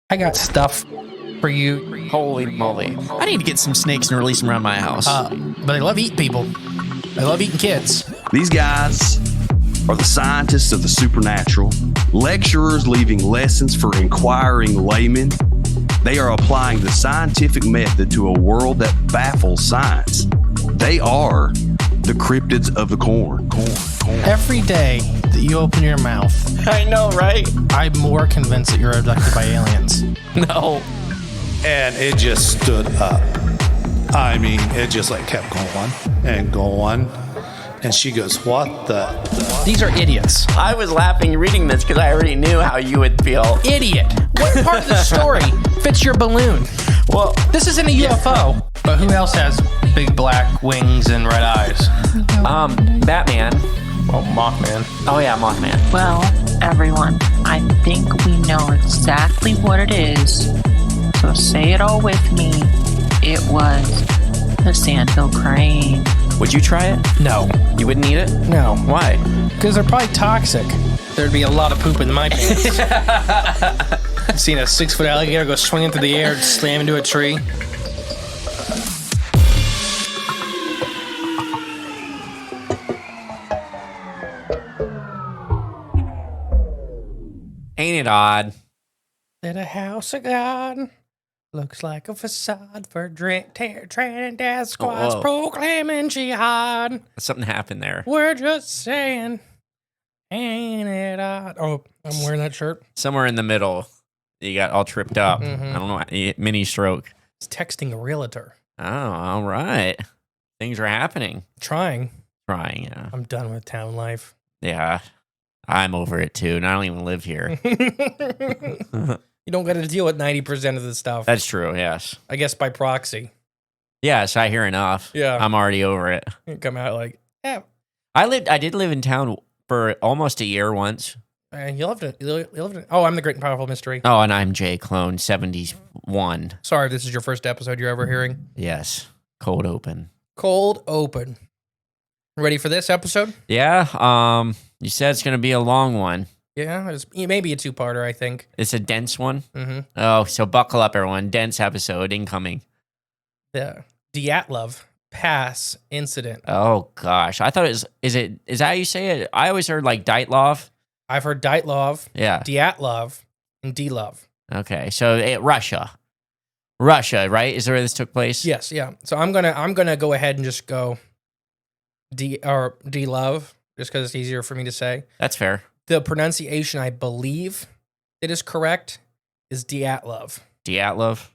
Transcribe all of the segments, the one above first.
I got stuff for you. Holy moly. I need to get some snakes and release them around my house. But they love eating people. They love eating kids. These guys are the scientists of the supernatural, lecturers leaving lessons for inquiring laymen. They are applying the scientific method to a world that baffles science. They are the cryptids of the corn. Every day that you open your mouth, I know, right? I'm more convinced that you're abducted by aliens. No. And it just stood up. I mean, it just like kept going and going. And she goes, what the? These are idiots. I was laughing reading this because I already knew how you would feel. Idiot. What part of the story fits your balloon? Well, This isn't a UFO. But who else has big black wings and red eyes? Batman. Oh, Mothman. Oh, yeah, Mothman. Well, everyone, I think we know exactly what it is. So say it all with me. It was the sandhill crane. Would you try it? No. You wouldn't eat it? No. Why? Because they're probably toxic. There'd be a lot of poop in my pants. I've seen a 6-foot alligator go swinging through the air and slam into a tree. Ain't it odd? That a house of God looks like a facade for training death squads Whoa. proclaiming jihad. Something happened there. We're just saying, ain't it odd? Oh, I'm wearing that shirt. Somewhere in the middle, you got all tripped up. Mhm. I don't know. Mini stroke. It's texting a realtor. Oh, all right. Things are happening. Trying. Trying, yeah. I'm done with town life. Yeah. I'm over it too, and I don't even live here. You don't got to deal with 90% of the stuff. That's true, yes. I guess by proxy. Yes, I hear enough. Yeah. I'm already over it. You come out like, yeah. I did live in town for almost a year once. And you lived it. Oh, I'm the Great and Powerful Mystery. Oh, and I'm J Clone 71. Sorry, if this is your first episode you're ever hearing. Yes. Cold open. Cold open. Ready for this episode? Yeah, you said it's gonna be a long one. Yeah, it's maybe a two-parter, I think. It's a dense one. Mm-hmm. Oh, so buckle up, everyone. Dense episode incoming. The Dyatlov Pass incident. Oh gosh, I thought it was. Is that how you say it? I always heard like Dyatlov. I've heard Dyatlov, Yeah. Dyatlov, and D-Love. Okay, so Russia, right? Is that where this took place? Yes, yeah. So I'm gonna go ahead and just go D-Love, just because it's easier for me to say. That's fair. The pronunciation, I believe, it is correct, is Dyatlov. Dyatlov.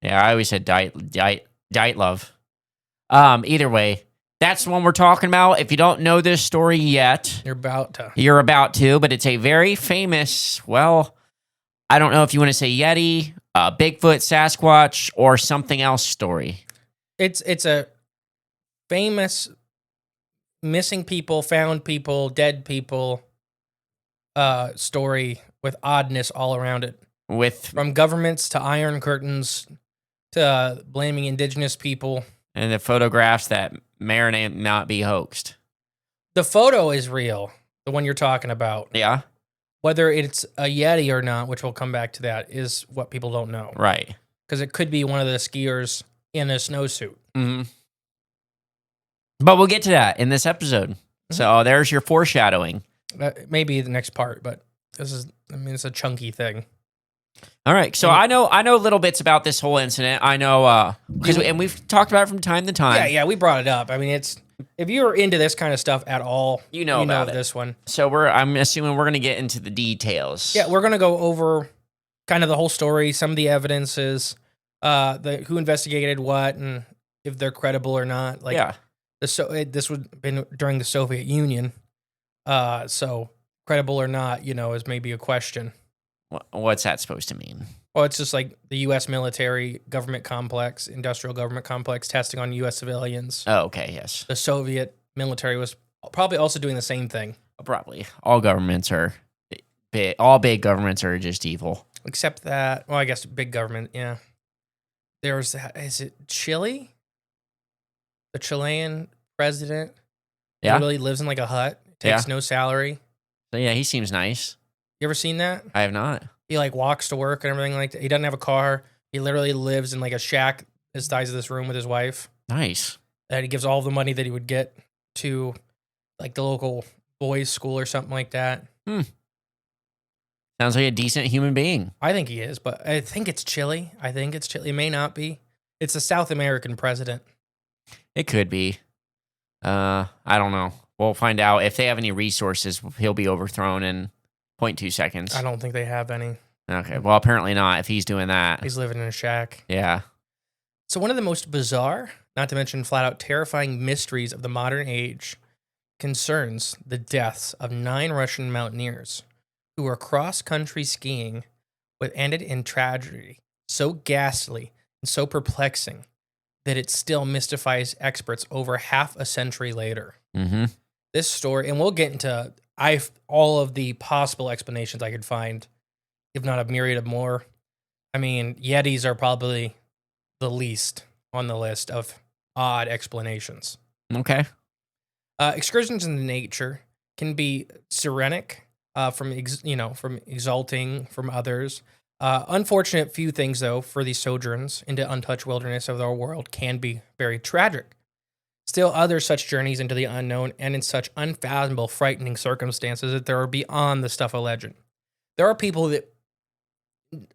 Yeah, I always said Dyatlov. Either way, that's the one we're talking about. If you don't know this story yet, You're about to, but it's a very famous, well, I don't know if you want to say Yeti, Bigfoot, Sasquatch, or something else story. It's a famous missing people, found people, dead people story with oddness all around it. From governments to iron curtains to blaming indigenous people. And the photographs that may or may not be hoaxed. The photo is real, the one you're talking about. Yeah? Whether it's a Yeti or not, which we'll come back to that, is what people don't know. Right. Because it could be one of the skiers in a snowsuit. Mm-hmm. But we'll get to that in this episode. So there's your foreshadowing. Maybe the next part, but it's a chunky thing. All right. So I know little bits about this whole incident. I know, and we've talked about it from time to time. Yeah, we brought it up. I mean, if you're into this kind of stuff at all, you know about this one. So I'm assuming we're going to get into the details. Yeah, we're going to go over kind of the whole story, some of the evidences, who investigated what, and if they're credible or not. Like, yeah. This would have been during the Soviet Union, so credible or not, is maybe a question. What's that supposed to mean? Well, it's just like the U.S. military government complex, industrial government complex, testing on U.S. civilians. Oh, okay, yes. The Soviet military was probably also doing the same thing. Probably. All governments are big. All big governments are just evil. Except that, well, I guess big government, yeah. There's, is it Chile? The Chilean president literally lives in like a hut, takes no salary. So yeah, he seems nice. You ever seen that? I have not. He like walks to work and everything like that. He doesn't have a car. He literally lives in like a shack the size of this room with his wife. Nice. And he gives all the money that he would get to like the local boys' school or something like that. Sounds like a decent human being. I think he is, but I think it's Chile. It may not be. It's a South American president. It could be. I don't know. We'll find out. If they have any resources, he'll be overthrown in 0.2 seconds. I don't think they have any. Okay. Well, apparently not if he's doing that. He's living in a shack. Yeah. So one of the most bizarre, not to mention flat out terrifying mysteries of the modern age concerns the deaths of 9 Russian mountaineers who were cross-country skiing but ended in tragedy so ghastly and so perplexing that it still mystifies experts over half a century later. Mm-hmm. This story, and we'll get into all of the possible explanations I could find, if not a myriad of more. I mean, Yetis are probably the least on the list of odd explanations. Okay. Excursions into nature can be serenic, from exalting from others. Unfortunate few things, though, for these sojourns into untouched wilderness of our world can be very tragic. Still, other such journeys into the unknown and in such unfathomable, frightening circumstances that they are beyond the stuff of legend. There are people that,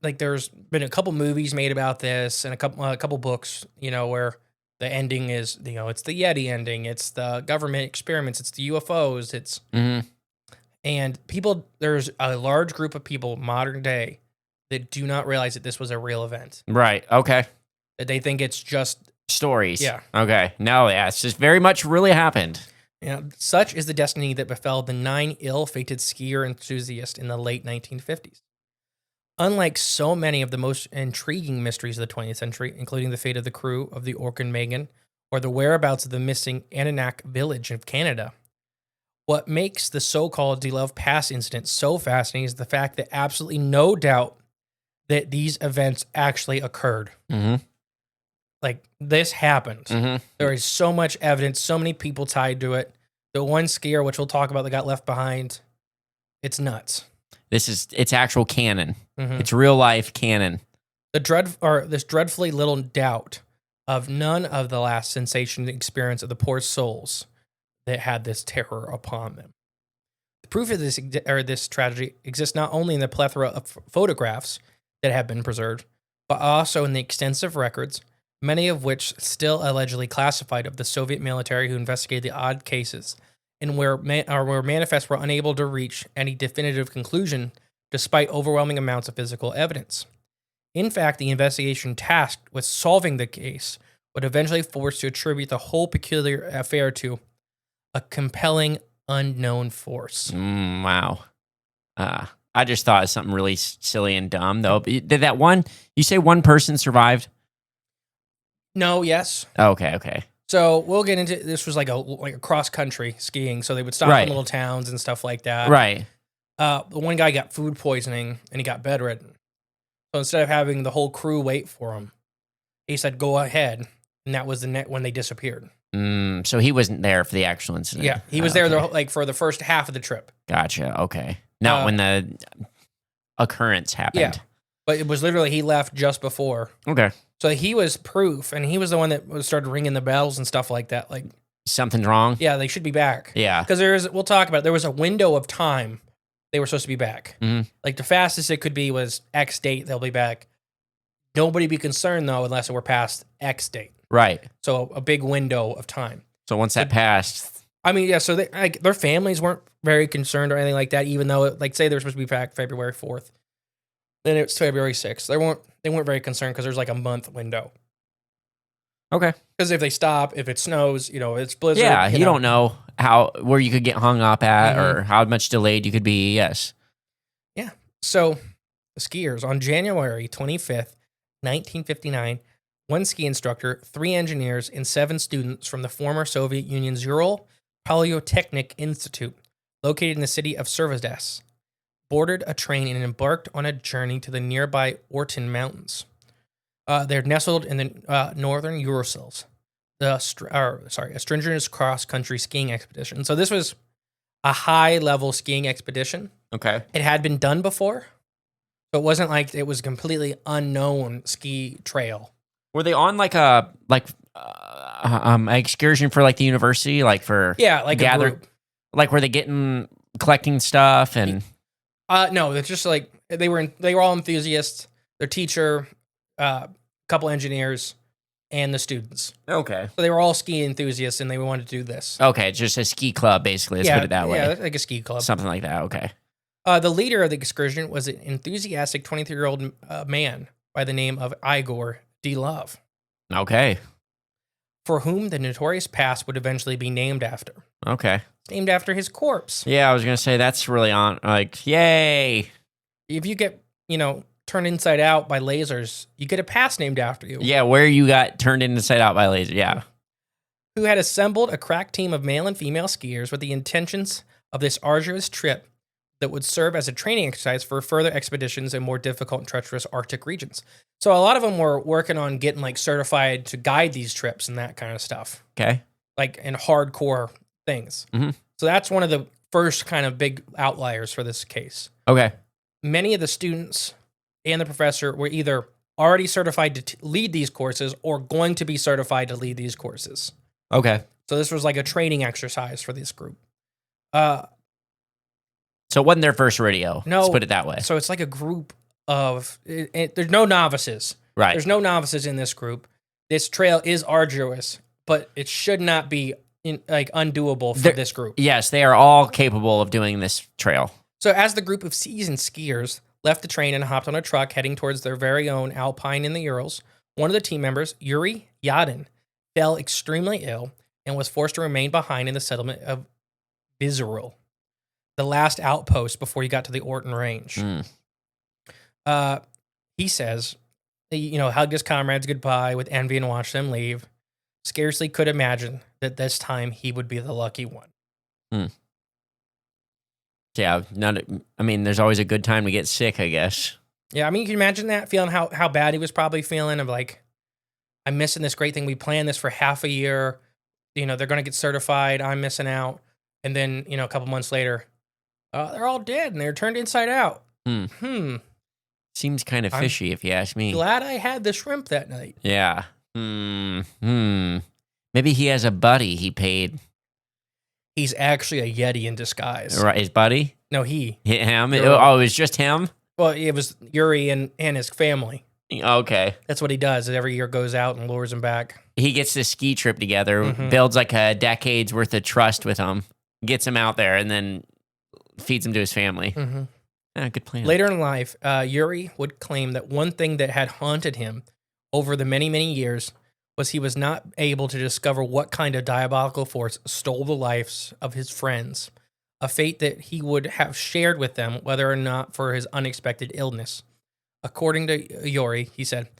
like, there's been a couple movies made about this and a couple books, where the ending is, it's the Yeti ending, it's the government experiments, it's the UFOs, it's... Mm-hmm. And there's a large group of people modern day that do not realize that this was a real event. Right. Okay. That they think it's just stories. Yeah. Okay. No, yeah, it's just very much really happened. Such is the destiny that befell the 9 ill-fated skier enthusiasts in the late 1950s. Unlike so many of the most intriguing mysteries of the 20th century, including the fate of the crew of the Orkan Megan or the whereabouts of the missing Ananak village of Canada, what makes the so-called Dyatlov Pass incident so fascinating is the fact that absolutely no doubt that these events actually occurred. Mm-hmm. Like, this happened. Mm-hmm. There is so much evidence, so many people tied to it. The one skier, which we'll talk about, that got left behind, it's nuts. It's actual canon. Mm-hmm. It's real life canon. This dreadfully little doubt of none of the last sensation experience of the poor souls that had this terror upon them. The proof of this tragedy exists not only in the plethora of photographs that have been preserved, but also in the extensive records, many of which still allegedly classified, of the Soviet military who investigated the odd cases, and where manifests were unable to reach any definitive conclusion despite overwhelming amounts of physical evidence. In fact, the investigation tasked with solving the case would eventually force to attribute the whole peculiar affair to a compelling unknown force. Wow. I just thought of something really silly and dumb, though. Did you say one person survived? No, yes. Okay. So we'll get into, this was like a cross-country skiing, so they would stop in little towns and stuff like that. Right. The one guy got food poisoning, and he got bedridden. So instead of having the whole crew wait for him, he said, go ahead, and that was when they disappeared. So he wasn't there for the actual incident. Yeah, he was there for the first half of the trip. Gotcha. Okay, not when the occurrence happened. Yeah, but it was literally he left just before. Okay, so he was proof, and he was the one that started ringing the bells and stuff like that. Like, something's wrong. Yeah, they should be back. Yeah, because we'll talk about it. There was a window of time they were supposed to be back. Mm-hmm. Like, the fastest it could be was X date. They'll be back. Nobody be concerned though unless it were past X date. Right. So a big window of time. So once that passed, I mean, yeah. So their families weren't very concerned or anything like that. Even though, say, they were supposed to be back February 4th, then it's February 6th. They weren't very concerned because there's like a month window. Okay. Because if they stop, if it snows, it's blizzard. Yeah, you don't know where you could get hung up at or how much delayed you could be. Yes. Yeah. So the skiers on January 25th, 1959. One ski instructor, 3 engineers, and 7 students from the former Soviet Union's Ural Polytechnic Institute, located in the city of Servides, boarded a train and embarked on a journey to the nearby Orton Mountains. They're nestled in the northern Urals, a stringent cross-country skiing expedition. So this was a high-level skiing expedition. Okay. It had been done before, So it wasn't like it was a completely unknown ski trail. Were they on like a excursion for like the university, like for Yeah, like a group. like were they collecting stuff and No, they're just like they were all enthusiasts. Their teacher, a couple engineers, and the students. okay. So they were all ski enthusiasts, and they wanted to do this. Okay, just a ski club basically. Let's put it that way. Yeah, like a ski club. Something like that. Okay. The leader of the excursion was an enthusiastic 23-year-old man by the name of Igor Dyatlov, Okay. for whom the notorious pass would eventually be named after. Okay. It's named after his corpse. Yeah, I was gonna say that's really yay. If you get, turned inside out by lasers, you get a pass named after you. Yeah, where you got turned inside out by laser. Yeah. Who had assembled a crack team of male and female skiers with the intentions of this arduous trip that would serve as a training exercise for further expeditions in more difficult and treacherous Arctic regions. So a lot of them were working on getting like certified to guide these trips and that kind of stuff, Okay. like in hardcore things. Mhm. So that's one of the first kind of big outliers for this case. Okay. Many of the students and the professor were either already certified to lead these courses or going to be certified to lead these courses. Okay. So this was like a training exercise for this group. So it wasn't their first rodeo. No. Let's put it that way. So it's like a group of, there's no novices. Right. There's no novices in this group. This trail is arduous, but it should not be undoable for this group. Yes, they are all capable of doing this trail. So as the group of seasoned skiers left the train and hopped on a truck heading towards their very own Alpine in the Urals, one of the team members, Yuri Yadin, fell extremely ill and was forced to remain behind in the settlement of Vizeril, the last outpost before he got to the Orton Range. He says, hugged his comrades goodbye with envy and watched them leave. Scarcely could imagine that this time he would be the lucky one. Yeah, there's always a good time to get sick, I guess. Yeah, you can imagine that, feeling how bad he was probably feeling of like, I'm missing this great thing. We planned this for half a year. They're going to get certified. I'm missing out. And then, a couple months later, they're all dead and they're turned inside out. Seems kind of fishy if you ask me. Glad I had the shrimp that night. Yeah. Maybe he has a buddy he paid. He's actually a Yeti in disguise. Right, his buddy? No, Him? Girl. Oh, it was just him? Well, it was Yuri and his family. Okay. That's what he does. Every year goes out and lures him back. He gets this ski trip together, builds like a decade's worth of trust with him, gets him out there, and then feeds him to his family. Good plan. Later in life, Yuri would claim that one thing that had haunted him over the many, many years was he was not able to discover what kind of diabolical force stole the lives of his friends, a fate that he would have shared with them, whether or not for his unexpected illness. According to Yuri, he said,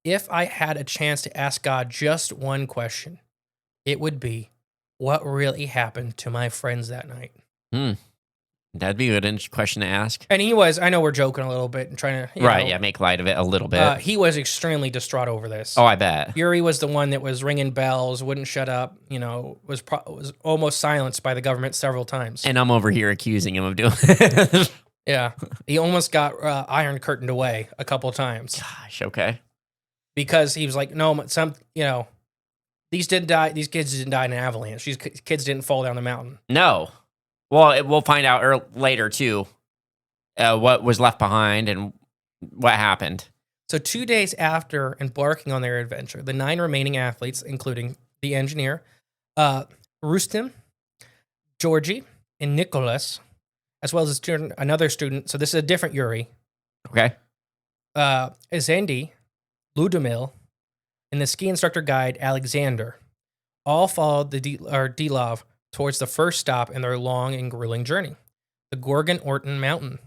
"If I had a chance to ask God just one question, it would be, what really happened to my friends that night?" That'd be a good question to ask. And he was, I know we're joking a little bit and trying to, make light of it a little bit. He was extremely distraught over this. Oh, I bet. Yuri was the one that was ringing bells, wouldn't shut up, was almost silenced by the government several times. And I'm over here accusing him of doing it. Yeah. He almost got iron curtained away a couple times. Gosh, okay. Because he was like, no, these kids didn't die in an avalanche. These kids didn't fall down the mountain. No. Well, we'll find out later, too, what was left behind and what happened. So 2 days after embarking on their adventure, the 9 remaining athletes, including the engineer, Rustem, Georgie, and Nicholas, as well as another student, so this is a different Yuri, Okay. Azendi, Ludmil, and the ski instructor guide, Alexander, all followed Dyatlov towards the first stop in their long and grueling journey, the Gorgon Orton Mountain.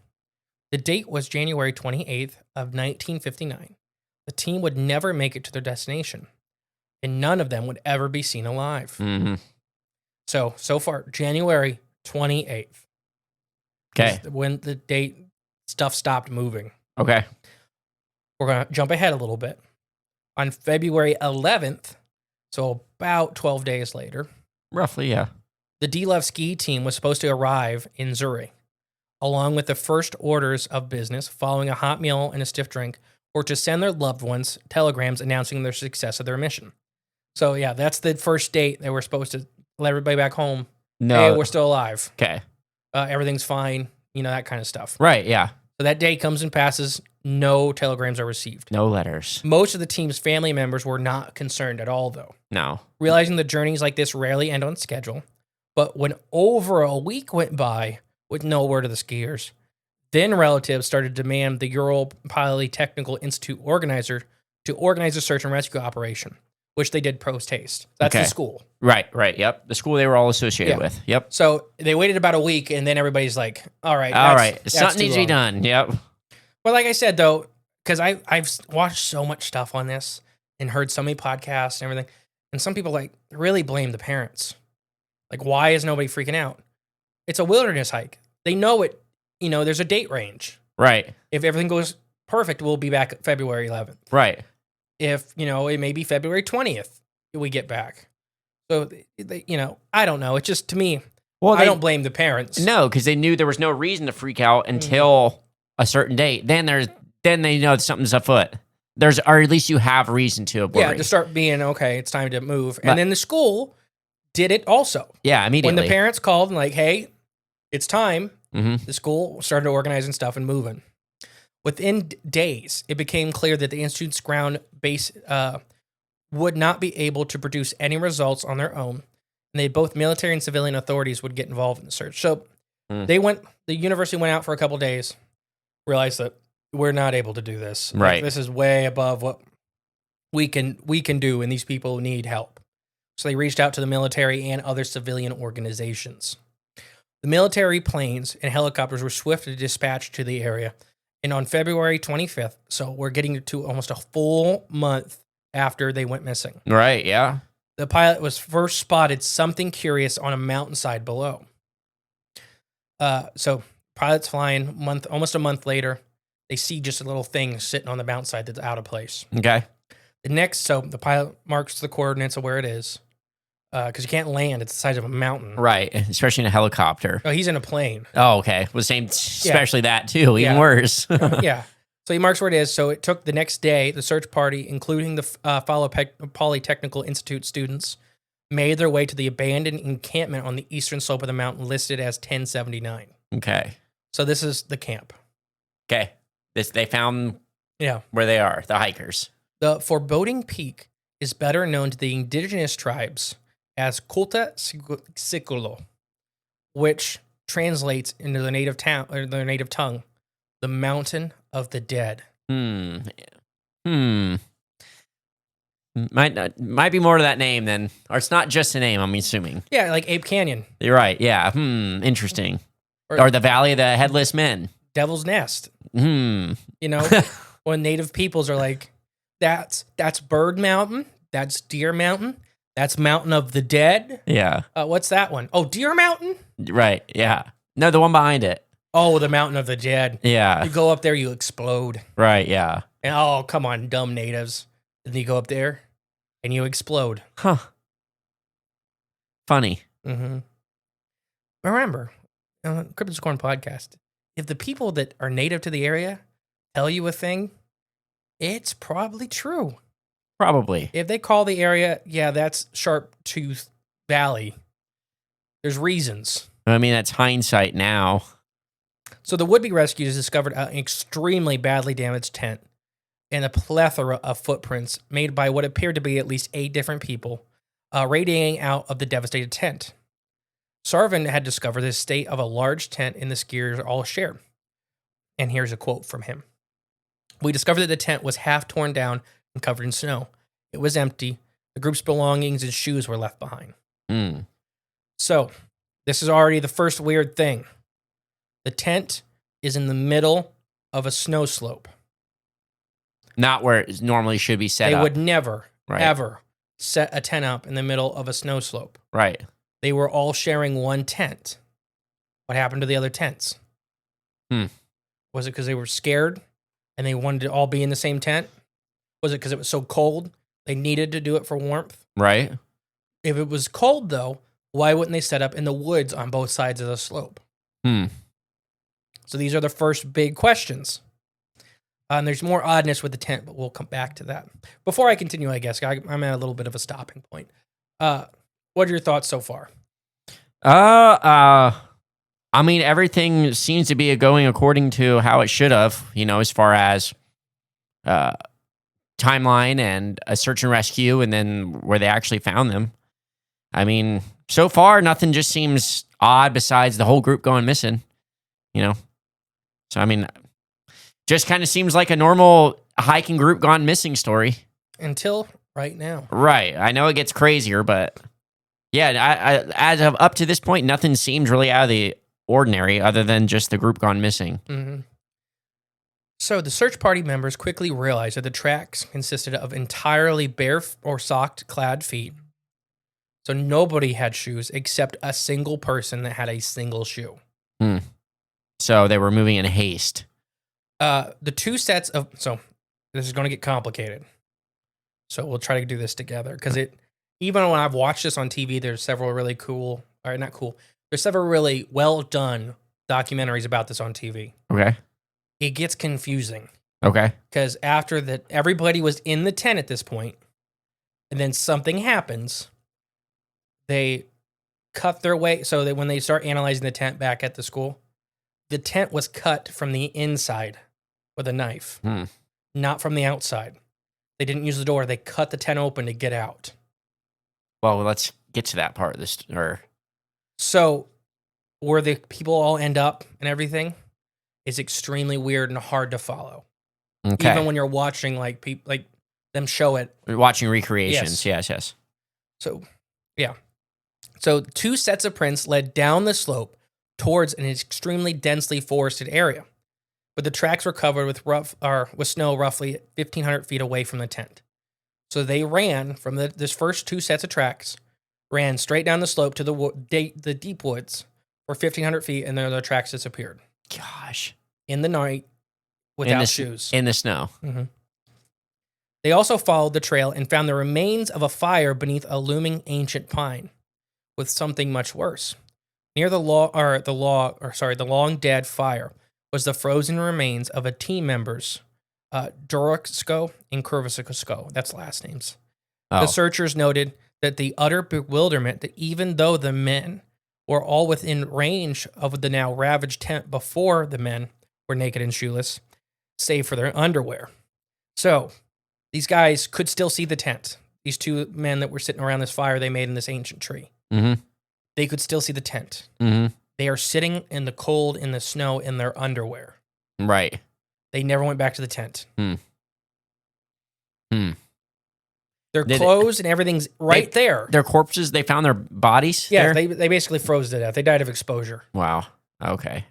The date was January 28th of 1959. The team would never make it to their destination, and none of them would ever be seen alive. So far, January 28th. Okay. When the date stuff stopped moving. Okay. We're going to jump ahead a little bit. On February 11th, so about 12 days later, roughly, yeah, the Dyatlov ski team was supposed to arrive in Zurich, along with the first orders of business following a hot meal and a stiff drink, were to send their loved ones telegrams announcing their success of their mission. So, yeah, that's the first date they were supposed to let everybody back home. No. Hey, we're still alive. Okay. Everything's fine. That kind of stuff. Right, yeah. So that day comes and passes. No telegrams are received. No letters. Most of the team's family members were not concerned at all, though. No. Realizing that journeys like this rarely end on schedule. But when over a week went by with no word of the skiers, then relatives started to demand the Ural Polytechnical Institute organizer to organize a search and rescue operation, which they did post haste. That's the school. Right, yep. The school they were all associated with. Yep. So they waited about a week, and then everybody's like, all right. Something needs to be done. Yep. Well, like I said, though, because I've watched so much stuff on this and heard so many podcasts and everything, and some people really blame the parents. Like, why is nobody freaking out? It's a wilderness hike. They know it. There's a date range. Right. If everything goes perfect, we'll be back February 11th. Right. If, it may be February 20th we get back. So, I don't know. It's just, to me, I don't blame the parents. No, because they knew there was no reason to freak out until a certain date. Then they know something's afoot. Or at least you have reason to worry. Yeah, to start being, okay, it's time to move. And then the school did it also. Yeah, immediately. When the parents called and hey, it's time, mm-hmm. the school started organizing stuff and moving. Within days, it became clear that the Institute's ground base would not be able to produce any results on their own, and both military and civilian authorities would get involved in the search. So the university went out for a couple days, realized that we're not able to do this. Right. This is way above what we can do, and these people need help. So they reached out to the military and other civilian organizations. The military planes and helicopters were swiftly dispatched to the area. And on February 25th, so we're getting to almost a full month after they went missing. Right, yeah. The pilot was first spotted something curious on a mountainside below. So pilots flying almost a month later, they see just a little thing sitting on the mountainside that's out of place. Okay. So the pilot marks the coordinates of where it is, because you can't land at the size of a mountain. Right, especially in a helicopter. Oh, he's in a plane. Oh, okay. Well, especially that too, even worse. Yeah. So he marks where it is. So it took the next day, the search party, including the Polytechnical Institute students, made their way to the abandoned encampment on the eastern slope of the mountain listed as 1079. Okay. So this is the camp. Okay. They found where they are, the hikers. The foreboding peak is better known to the indigenous tribes as Kulta Sikulo, which translates into the native town or their native tongue, the Mountain of the Dead. Might be more to that name then, or it's not just a name. I'm assuming. Yeah, like Ape Canyon. You're right. Yeah. Interesting. Or the Valley of the Headless Men. Devil's Nest. When native peoples are like, that's Bird Mountain, that's Deer Mountain, that's Mountain of the Dead. Yeah. What's that one? Oh, Deer Mountain? Right. Yeah. No, the one behind it. Oh, the Mountain of the Dead. Yeah. You go up there, you explode. Right. Yeah. And oh, come on, dumb natives. And you go up there and you explode. Huh. Funny. Mm-hmm. Remember, Cryptids Corn podcast, if the people that are native to the area tell you a thing, it's probably true. Probably. If they call the area, that's Sharp Tooth Valley, there's reasons. I mean, that's hindsight now. So the would-be rescuers discovered an extremely badly damaged tent and a plethora of footprints made by what appeared to be at least 8 different people radiating out of the devastated tent. Sarvin had discovered the state of a large tent in the skiers all shared. And here's a quote from him. We discovered that the tent was half torn down and covered in snow. It was empty. The group's belongings and shoes were left behind. So, this is already the first weird thing. The tent is in the middle of a snow slope. Not where it normally should be set up. They would never, ever set a tent up in the middle of a snow slope. Right. They were all sharing one tent. What happened to the other tents? Was it because they were scared and they wanted to all be in the same tent? Was it because it was so cold they needed to do it for warmth? Right. If it was cold, though, why wouldn't they set up in the woods on both sides of the slope? So these are the first big questions. And there's more oddness with the tent, but we'll come back to that. Before I continue, I guess, I'm at a little bit of a stopping point. What are your thoughts so far? I mean, everything seems to be going according to how it should have, as far as timeline and a search and rescue, and then where they actually found them. I mean, so far, nothing just seems odd besides the whole group going missing, So, I mean, just kind of seems like a normal hiking group gone missing story. Until right now. Right. I know it gets crazier, but yeah, I as of up to this point, nothing seems really out of the ordinary other than just the group gone missing. Mm-hmm. So the search party members quickly realized that the tracks consisted of entirely bare or sock-clad feet. So nobody had shoes except a single person that had a single shoe. So they were moving in haste. The two sets of... So this is going to get complicated. So we'll try to do this together. Because even when I've watched this on TV, there's several really cool... Or not cool. There's several really well-done documentaries about this on TV. Okay. It gets confusing. Okay. Because after that, everybody was in the tent at this point, and then something happens. They cut their way. So that when they start analyzing the tent back at the school, the tent was cut from the inside with a knife, not from the outside. They didn't use the door. They cut the tent open to get out. Well, let's get to that part of this. So where the people all end up and everything is extremely weird and hard to follow. Okay. Even when you're watching like them show it. We're watching recreations. Yes. So, yeah. So two sets of prints led down the slope towards an extremely densely forested area, but the tracks were covered with snow roughly 1,500 feet away from the tent. So they ran from this first two sets of tracks, ran straight down the slope to the deep woods for 1,500 feet, and then the tracks disappeared. Gosh. In the night, without shoes. In the snow. Mm-hmm. They also followed the trail and found the remains of a fire beneath a looming ancient pine, with something much worse. Near the long dead fire was the frozen remains of a team members, Dorotsko and Kurvasiko. That's last names. Oh. The searchers noted that the utter bewilderment that even though the men were all within range of the now ravaged tent before the men were naked and shoeless, save for their underwear. So these guys could still see the tent. These two men that were sitting around this fire they made in this ancient tree. Mm-hmm. They could still see the tent. Mm-hmm. They are sitting in the cold, in the snow, in their underwear. Right. They never went back to the tent. Their Did clothes and everything's there. Their corpses, they found their bodies Yeah, there? they basically froze to death. They died of exposure. Wow. Okay.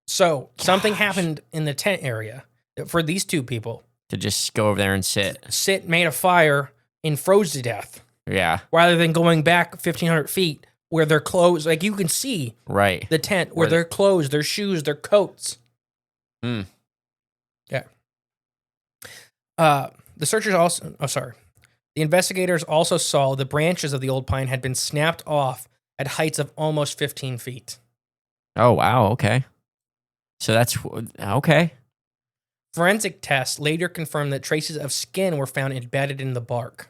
So something happened in the tent area for these two people. To just go over there and sit. Made a fire, and froze to death. Yeah. Rather than going back 1,500 feet where their clothes, like you can see the tent, where their clothes, their shoes, their coats. Yeah. The searchers also, the investigators also saw the branches of the old pine had been snapped off at heights of almost 15 feet. Oh, wow. Okay. So that's, okay. Forensic tests later confirmed that traces of skin were found embedded in the bark,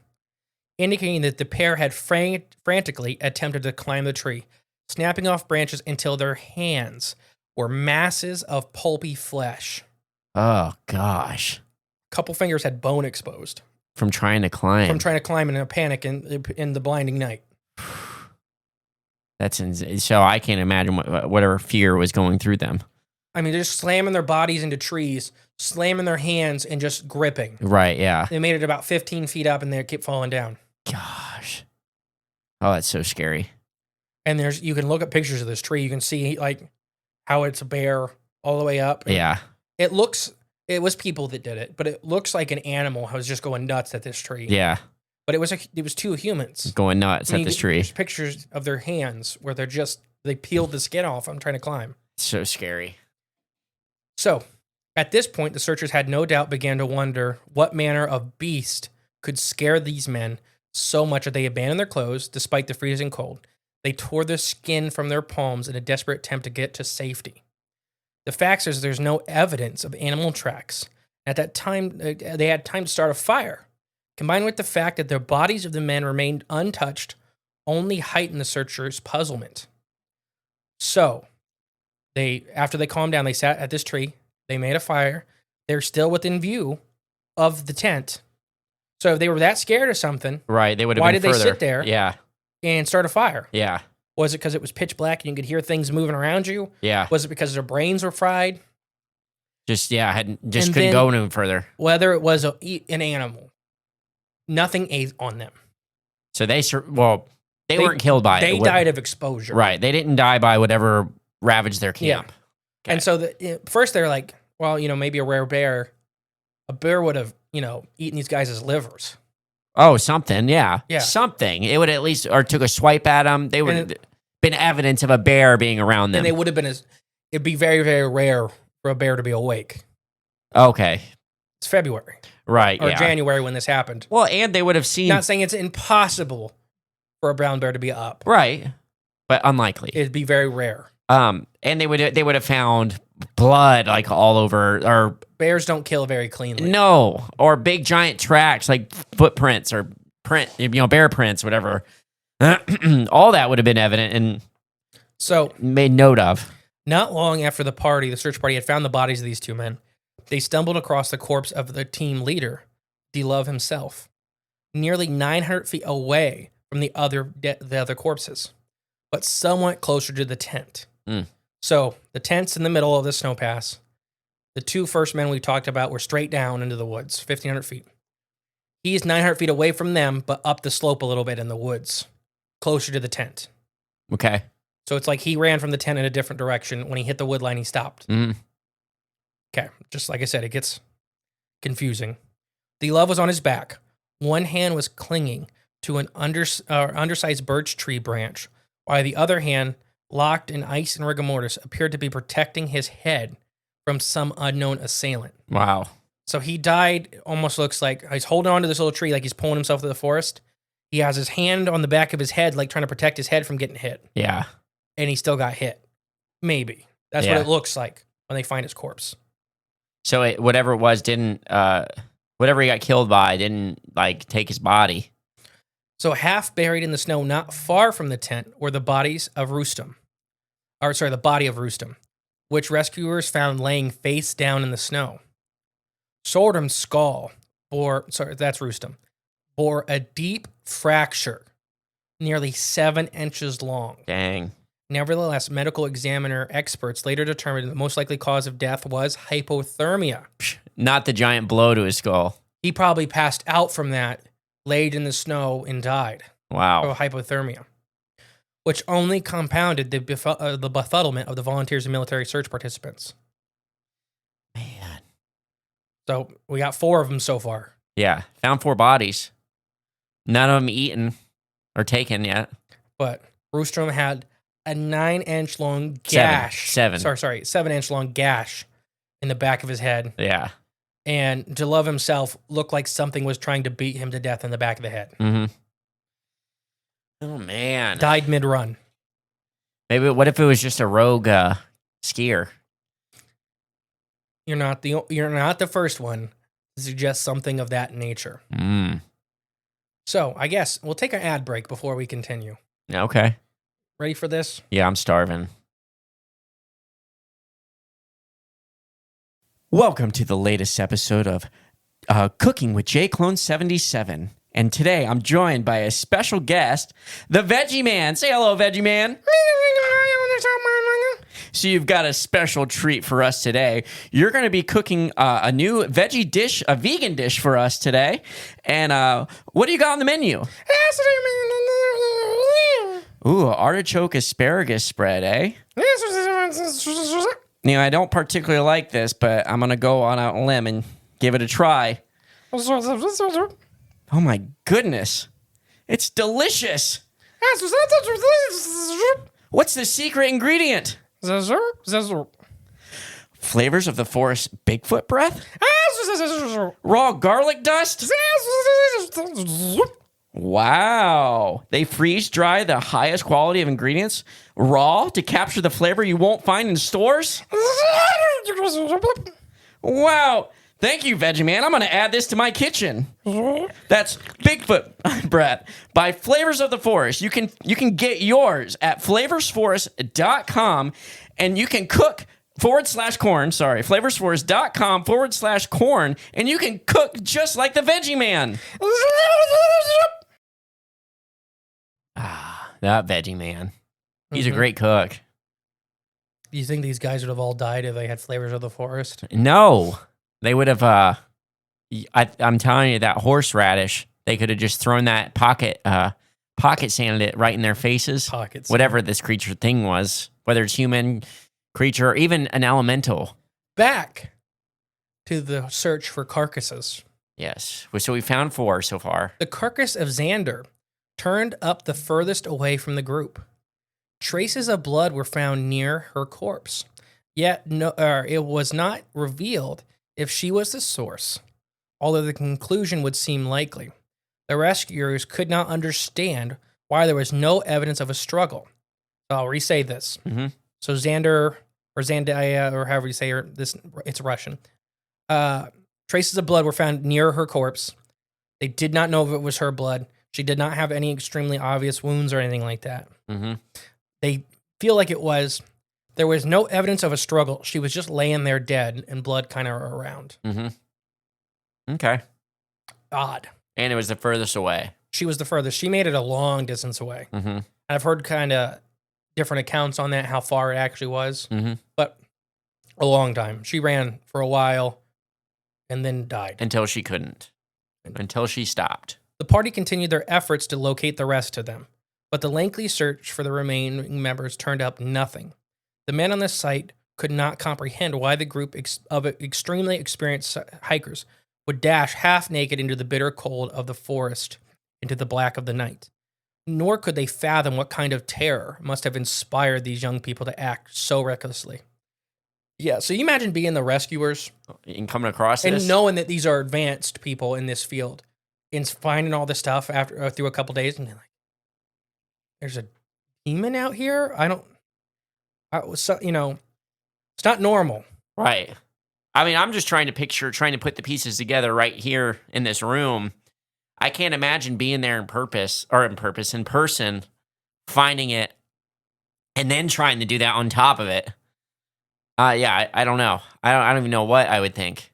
indicating that the pair had frantically attempted to climb the tree, snapping off branches until their hands were masses of pulpy flesh. Oh, gosh. A couple fingers had bone exposed. From trying to climb. In a panic in the blinding night. That's insane. So I can't imagine whatever fear was going through them. I mean, they're just slamming their bodies into trees, slamming their hands, and just gripping. Right, yeah. They made it about 15 feet up, and they kept falling down. Gosh. Oh, that's so scary. And you can look at pictures of this tree. You can see how it's bare all the way up. Yeah. It was people that did it, but it looks like an animal was just going nuts at this tree. Yeah. But it was two humans going nuts at this tree. There's pictures of their hands where they peeled the skin off. I'm trying to climb. So scary. So, at this point, the searchers had no doubt began to wonder what manner of beast could scare these men so much that they abandoned their clothes despite the freezing cold. They tore the skin from their palms in a desperate attempt to get to safety. The fact is there's no evidence of animal tracks. At that time, they had time to start a fire. Combined with the fact that the bodies of the men remained untouched, only heightened the searchers' puzzlement. So, after they calmed down, they sat at this tree. They made a fire. They're still within view of the tent. So if they were that scared of something, Right, they would have why been did further. they sit there Yeah, and start a fire? yeah, Was it because it was pitch black and you could hear things moving around you? yeah. Was it because their brains were fried? Just And couldn't then- go no further. Whether it was an animal, nothing ate on them. So they weren't killed by it. They died of exposure. Right, they didn't die by whatever ravaged their Yeah. camp. And so first they're like, well, maybe a rare bear. A bear would have, eaten these guys' livers. Oh, something, yeah. Yeah. Something. It would at least, or took a swipe at them. They would have been evidence of a bear being around them. And they would have been it'd be very, very rare for a bear to be awake. Okay. It's February Right, or yeah. January when this happened. Well, and they would have seen... Not saying it's impossible for a brown bear to be up. Right, but unlikely. It'd be very rare. And they would have found blood like all over, or Bears don't kill very cleanly. no, or big giant tracks like footprints or bear prints, whatever. All that would have been evident and So, made note of. not long after the search party had found the bodies of these two men, they stumbled across the corpse of the team leader, Dyatlov himself, nearly 900 feet away from the other corpses, but somewhat closer to the tent. Mm. So the tent's in the middle of the snow pass. The two first men we talked about were straight down into the woods, 1,500 feet. He's 900 feet away from them, but up the slope a little bit in the woods, closer to the tent. Okay. So it's like he ran from the tent in a different direction. When he hit the wood line, he stopped. Mm. Okay, just like I said, it gets confusing. Dyatlov was on his back. One hand was clinging to an undersized birch tree branch, while the other hand, locked in ice and rigor mortis, appeared to be protecting his head from some unknown assailant. Wow. So he died, almost looks like he's holding on to this little tree like he's pulling himself to the forest. He has his hand on the back of his head, like trying to protect his head from getting hit. Yeah. And he still got hit. Maybe. That's Yeah. what it looks like when they find his corpse. So whatever it was whatever he got killed by didn't like take his body. So half buried in the snow not far from the tent were the bodies of the body of Rustem, which rescuers found laying face down in the snow. Sordom's skull that's Rustem, bore a deep fracture, nearly 7 inches long. Dang. Nevertheless, medical examiner experts later determined the most likely cause of death was hypothermia. Not the giant blow to his skull. He probably passed out from that, laid in the snow, and died Wow. of hypothermia, which only compounded the befuddlement of the volunteers and military search participants. Man. So we got 4 of them so far. Yeah. Found 4 bodies. None of them eaten or taken yet. But Rustem had a 9-inch long gash. 7. 7-inch long gash in the back of his head. Yeah. And Dyatlov himself looked like something was trying to beat him to death in the back of the head. Mm-hmm. Oh, man. Died mid-run. Maybe what if it was just a rogue skier? You're not the first one to suggest something of that nature. Mm. So I guess we'll take an ad break before we continue. Okay. Ready for this? Yeah, I'm starving. Welcome to the latest episode of Cooking with J-Clone77. And today I'm joined by a special guest, the Veggie Man. Say hello, Veggie Man. So you've got a special treat for us today. You're going to be cooking a new veggie dish, a vegan dish for us today. And what do you got on the menu? Ooh, artichoke asparagus spread, eh? I don't particularly like this, but I'm going to go on a limb and give it a try. Oh my goodness. It's delicious. What's the secret ingredient? Flavors of the forest Bigfoot breath? Raw garlic dust? Wow. They freeze dry the highest quality of ingredients raw to capture the flavor you won't find in stores? Wow. Thank you, Veggie Man. I'm going to add this to my kitchen. That's Bigfoot Bread by Flavors of the Forest. You can get yours at flavorsforest.com, and you can cook /corn. Sorry, flavorsforest.com /corn, and you can cook just like the Veggie Man. That Veggie Man. He's a great cook. Do you think these guys would have all died if they had Flavors of the Forest? No. They would have, I'm telling you, that horseradish, they could have just thrown that pocket sanded it right in their faces. Whatever this creature thing was, whether it's human, creature, or even an elemental. Back to the search for carcasses. Yes. So we found 4 so far. The carcass of Xander turned up the furthest away from the group. Traces of blood were found near her corpse. Yet it was not revealed if she was the source, although the conclusion would seem likely. The rescuers could not understand why there was no evidence of a struggle. So I'll re-say this. Mm-hmm. So Xander, or Zandaya, or however you say her, it's Russian. Traces of blood were found near her corpse. They did not know if it was her blood. She did not have any extremely obvious wounds or anything like that. Mm-hmm. They feel like it was. There was no evidence of a struggle. She was just laying there dead and blood kind of around. Mm-hmm. Okay. Odd. And it was the furthest away. She was the furthest. She made it a long distance away. Mm-hmm. I've heard kind of different accounts on that, how far it actually was. Mm-hmm. But a long time. She ran for a while and then died. Until she couldn't. Until she stopped. The party continued their efforts to locate the rest of them, but the lengthy search for the remaining members turned up nothing. The men on the site could not comprehend why the group of extremely experienced hikers would dash half naked into the bitter cold of the forest, into the black of the night. Nor could they fathom what kind of terror must have inspired these young people to act so recklessly. Yeah, so you imagine being the rescuers And coming across and this. knowing that these are advanced people in this field, and finding all this stuff after through a couple days, and you're like, "There's a demon out here." It's not normal. Right. I mean, I'm just trying to put the pieces together right here in this room. I can't imagine being there in person, finding it, and then trying to do that on top of it. I don't know. I don't even know what I would think.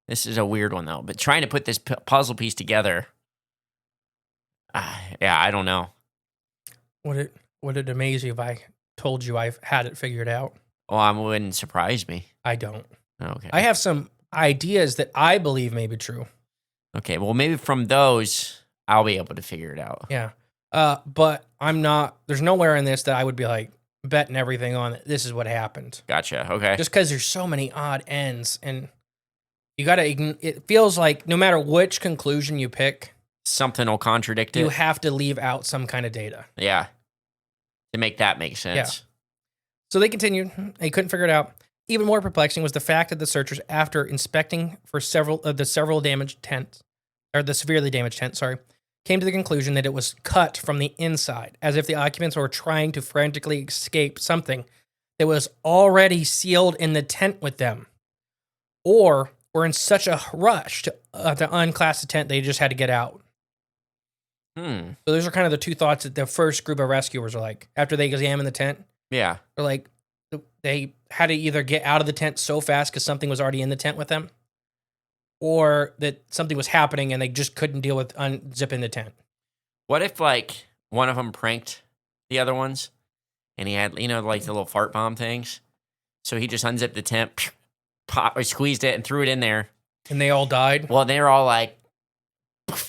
This is a weird one, though. But trying to put this puzzle piece together, I don't know. Would it amaze you if I told you I've had it figured out? Well, it wouldn't surprise me. I don't. Okay. I have some ideas that I believe may be true. Okay, well, maybe from those, I'll be able to figure it out. Yeah. But I'm not, there's nowhere in this that I would be like betting everything on it. This is what happened. Gotcha. Okay. Just because there's so many odd ends, and it feels like no matter which conclusion you pick, something will contradict it. You have to leave out some kind of data. Yeah. To make that make sense. Yeah. So they continued. They couldn't figure it out. Even more perplexing was the fact that the searchers, after inspecting for the severely damaged tent, came to the conclusion that it was cut from the inside, as if the occupants were trying to frantically escape something that was already sealed in the tent with them, or were in such a rush to unclass the tent they just had to get out. So those are kind of the two thoughts that the first group of rescuers are like, after they examined the tent. Yeah. They're like, they had to either get out of the tent so fast because something was already in the tent with them, or that something was happening and they just couldn't deal with unzipping the tent. What if, like, one of them pranked the other ones and he had, like the little fart bomb things? So he just unzipped the tent, squeezed it, and threw it in there. And they all died? Well, they're all like,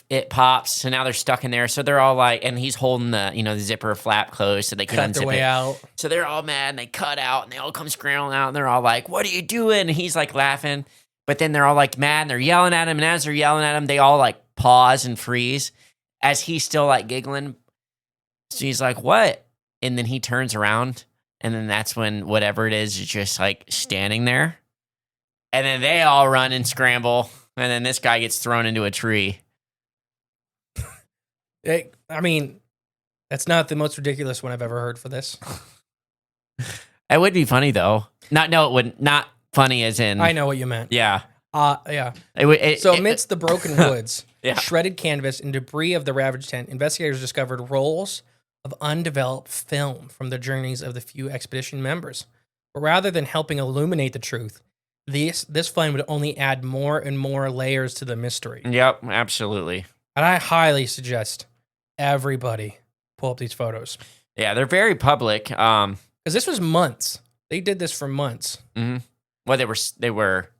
it pops, so now they're stuck in there. So they're all like, and he's holding the, the zipper flap closed so they can cut unzip their way it. out. So they're all mad and they cut out and they all come scrambling out and they're all like, "What are you doing?" And he's like laughing, but then they're all like mad and they're yelling at him. And as they're yelling at him, they all like pause and freeze as he's still like giggling. So he's like, "What?" And then he turns around and then that's when whatever it is just like standing there. And then they all run and scramble. And then this guy gets thrown into a tree. I mean, that's not the most ridiculous one I've ever heard for this. It would be funny though. No, it wouldn't. Not funny as in. I know what you meant. Yeah. Yeah. So amidst the broken woods, Yeah. shredded canvas, and debris of the ravaged tent, investigators discovered rolls of undeveloped film from the journeys of the few expedition members. But rather than helping illuminate the truth, this find would only add more and more layers to the mystery. Yep, absolutely. And I highly suggest everybody pull up these photos. Yeah, they're very public. Because this was months. They did this for months. Mm-hmm. Well, they were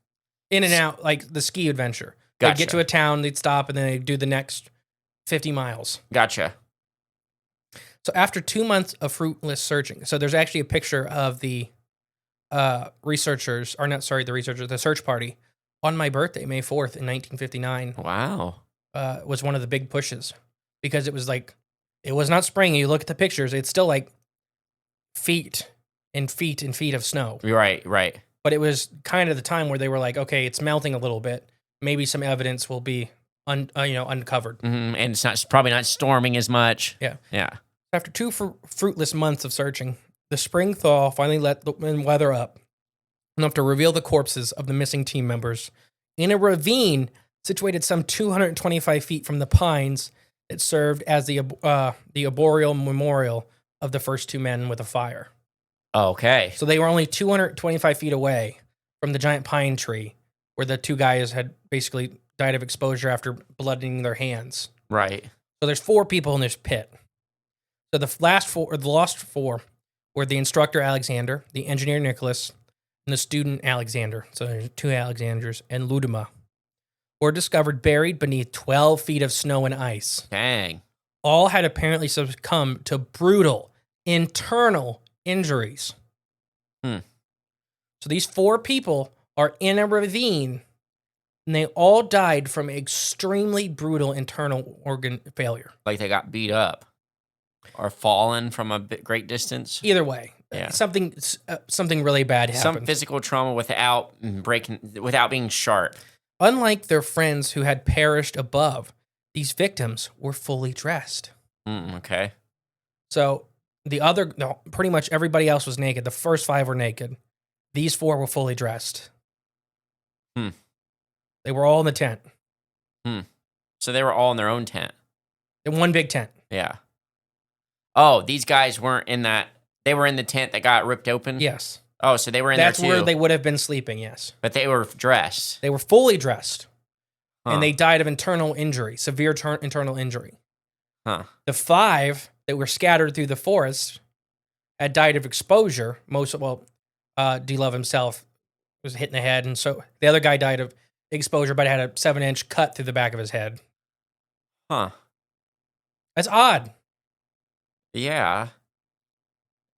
in and out, like the ski adventure. They'd Gotcha. get to a town, they'd stop, and then they'd do the next 50 miles. Gotcha. So after 2 months of fruitless searching, so there's actually a picture of the the search party on my birthday, May 4th in 1959. Wow. Was one of the big pushes because it was like, it was not spring. You look at the pictures, it's still like feet and feet and feet of snow. Right. But it was kind of the time where they were like, okay, it's melting a little bit. Maybe some evidence will be uncovered. Mm-hmm. And it's probably not storming as much. Yeah. After 2 fruitless months of searching, the spring thaw finally let the weather up enough to reveal the corpses of the missing team members in a ravine situated some 225 feet from the pines that served as the arboreal memorial of the first 2 men with a fire. Okay. So they were only 225 feet away from the giant pine tree where the 2 guys had basically died of exposure after bloodying their hands. Right. So there's 4 people in this pit. So the lost 4 were the instructor Alexander, the engineer Nicholas, and the student Alexander. So there's 2 Alexanders and Ludima were discovered buried beneath 12 feet of snow and ice. Dang. All had apparently succumbed to brutal internal injuries. So these 4 people are in a ravine, and they all died from extremely brutal internal organ failure. Like they got beat up or fallen from a great distance. Either way, Yeah. something really bad happened. Some physical trauma without being sharp. Unlike their friends who had perished above, these victims were fully dressed. Okay. So pretty much everybody else was naked. The first 5 were naked. These 4 were fully dressed. They were all in the tent. So they were all in their own tent. In one big tent. Yeah. Oh, these guys weren't in that. They were in the tent that got ripped open? Yes. Oh, so they were in That's there too. where they would have been sleeping, yes. But they were dressed. They were fully dressed. Huh. And they died of internal injury, severe internal injury. Huh. The 5 that were scattered through the forest had died of exposure. Dyatlov himself was hit in the head, and so the other guy died of exposure, but had a 7-inch cut through the back of his head. Huh. That's odd. Yeah.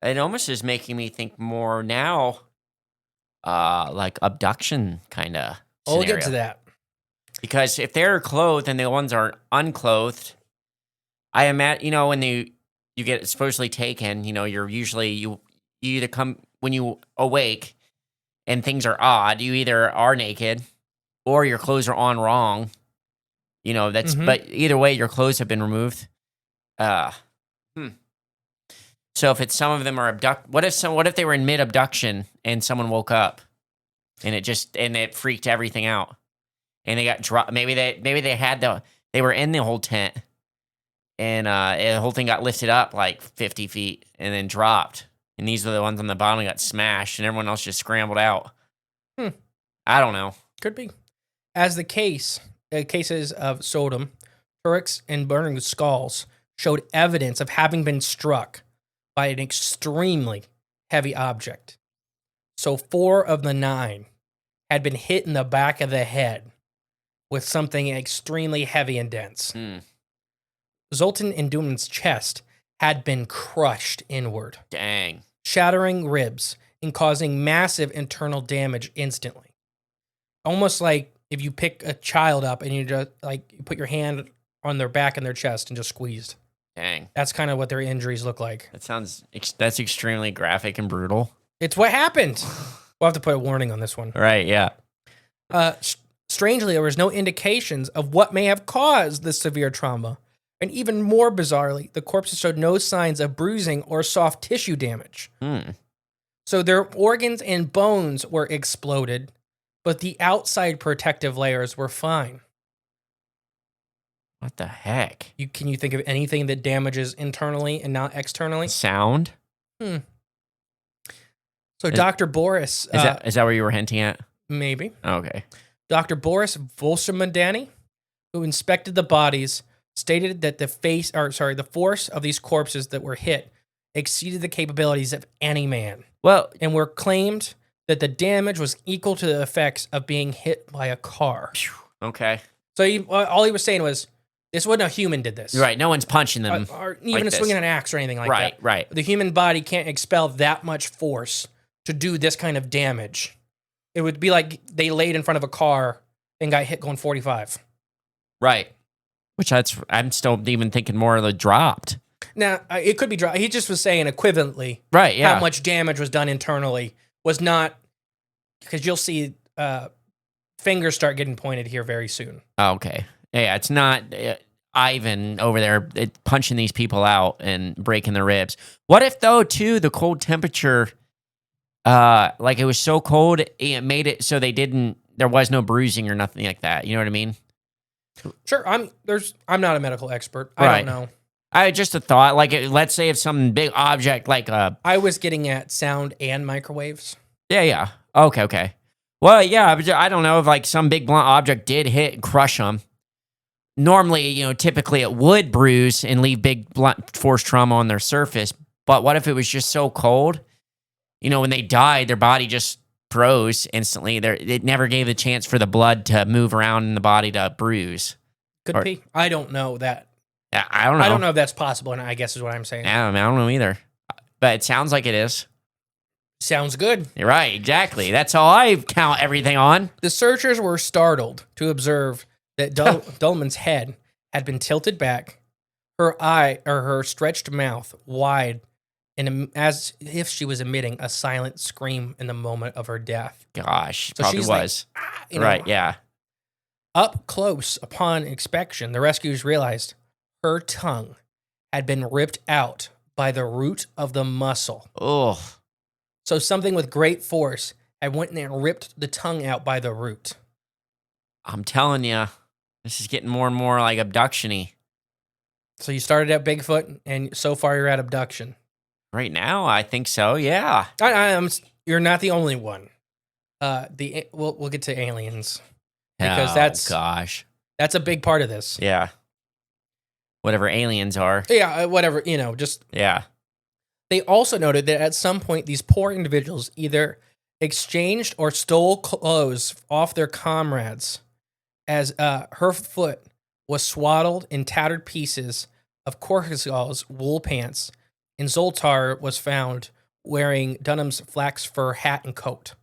It almost is making me think more now, like abduction kind of. We'll get to that. Because if they're clothed and the ones are unclothed, I imagine, when you get supposedly taken, you're usually, you either come, when you awake and things are odd, you either are naked or your clothes are on wrong. But either way, your clothes have been removed. So if some of them are what if they were in mid abduction and someone woke up and it freaked everything out and they got dropped? Maybe they were in the whole tent and the whole thing got lifted up like 50 feet and then dropped. And these are the ones on the bottom that got smashed and everyone else just scrambled out. I don't know. Could be. As the cases of Sodom, Turks, and burning skulls showed evidence of having been struck by an extremely heavy object. So 4 of the 9 had been hit in the back of the head with something extremely heavy and dense. Zoltan and Duman's chest had been crushed inward. Dang. Shattering ribs and causing massive internal damage instantly. Almost like if you pick a child up and you just you put your hand on their back and their chest and just squeezed. Dang. That's kind of what their injuries look like. That's extremely graphic and brutal. It's what happened. We'll have to put a warning on this one. Right, yeah. Strangely, there was no indications of what may have caused this severe trauma, And even more bizarrely, the corpses showed no signs of bruising or soft tissue damage. So their organs and bones were exploded, but the outside protective layers were fine. What the heck? Can you think of anything that damages internally and not externally? Sound? So Dr. Boris... Is that where you were hinting at? Maybe. Okay. Dr. Boris Volshamandani, who inspected the bodies, stated that the force of these corpses that were hit exceeded the capabilities of any man. Well, And were claimed that the damage was equal to the effects of being hit by a car. okay. So all he was saying was, this wasn't a human did this. Right. No one's punching them. Or even like swinging this. an axe or anything like Right, that. right. The human body can't expel that much force to do this kind of damage. It would be like they laid in front of a car and got hit going 45. Right. Which I'm still even thinking more of the dropped. Now, it could be dry. He just was saying equivalently Right, yeah. how much damage was done internally was not, because you'll see fingers start getting pointed here very soon. Okay. Yeah, it's not Ivan over there punching these people out and breaking their ribs. What if, though, too, the cold temperature, like it was so cold, it made it so there was no bruising or nothing like that. You know what I mean? Sure, I'm not a medical expert. I Right. don't know. I just a thought, like, let's say if some big object, like I was getting at sound and microwaves. yeah. Okay. Well, yeah, but I don't know if, like, some big blunt object did hit and crush them. Normally, typically it would bruise and leave big blunt force trauma on their surface. But what if it was just so cold? When they died, their body just froze instantly. It never gave the chance for the blood to move around in the body to bruise. Could be. I don't know that. I don't know. I don't know if that's possible, and I guess is what I'm saying. I don't know either. But it sounds like it is. Sounds good. You're right, exactly. That's all I count everything on. The searchers were startled to observe that Dullman's head had been tilted back, her stretched mouth wide, and as if she was emitting a silent scream in the moment of her death. Gosh, So probably she's was. like, Right, yeah. Up close upon inspection, the rescuers realized her tongue had been ripped out by the root of the muscle. Oh, So something with great force had went in there and ripped the tongue out by the root. I'm telling you, this is getting more and more like abduction-y. So you started at Bigfoot, and so far you're at abduction. Right now, I think so, yeah. You're not the only one. We'll get to aliens because gosh. that's a big part of this. Yeah. Whatever aliens are. Yeah, whatever, just... Yeah. They also noted that at some point, these poor individuals either exchanged or stole clothes off their comrades, as her foot was swaddled in tattered pieces of Korkazal's wool pants, and Zoltar was found wearing Dunham's flax fur hat and coat.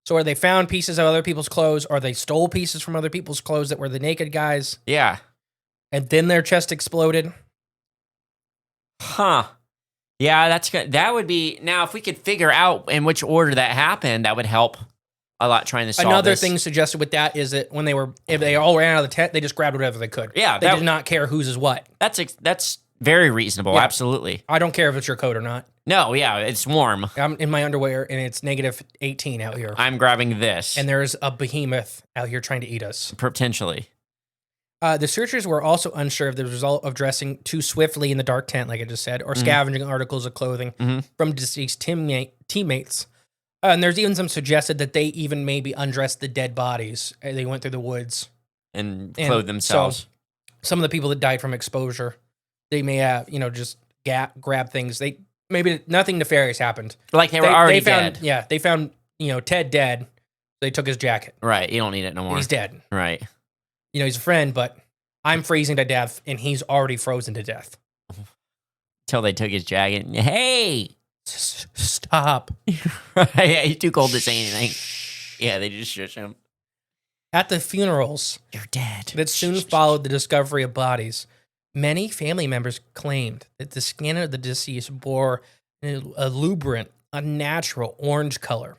So are they found pieces of other people's clothes, or they stole pieces from other people's clothes that were the naked guys, Yeah. and then their chest exploded? Huh. Yeah, that's good. That would be... Now, if we could figure out in which order that happened, that would help a lot trying to solve Another this. thing suggested with that is that if they all ran out of the tent, they just grabbed whatever they could. Yeah, They did not care whose is what. That's very reasonable, Yeah. absolutely. I don't care if it's your coat or not. No, yeah, it's warm. I'm in my underwear and it's negative 18 out here. I'm grabbing this. And there's a behemoth out here trying to eat us. Potentially. The searchers were also unsure of the result of dressing too swiftly in the dark tent, like I just said, or scavenging articles of clothing from deceased teammates. And there's even some suggested that they even maybe undressed the dead bodies. They went through the woods. And clothed themselves. So some of the people that died from exposure, they may have, just grab things. Maybe nothing nefarious happened. Like they were already dead. Yeah, they found, Ted dead. They took his jacket. Right, you don't need it no more. He's dead. Right. He's a friend, but I'm freezing to death, and he's already frozen to death. Until they took his jacket. Hey! Stop. Yeah, he's too cold to say anything. Yeah, they just shush him. At the funerals You're dead. that soon followed the discovery of bodies, many family members claimed that the skin of the deceased bore a lubricant, a natural orange color.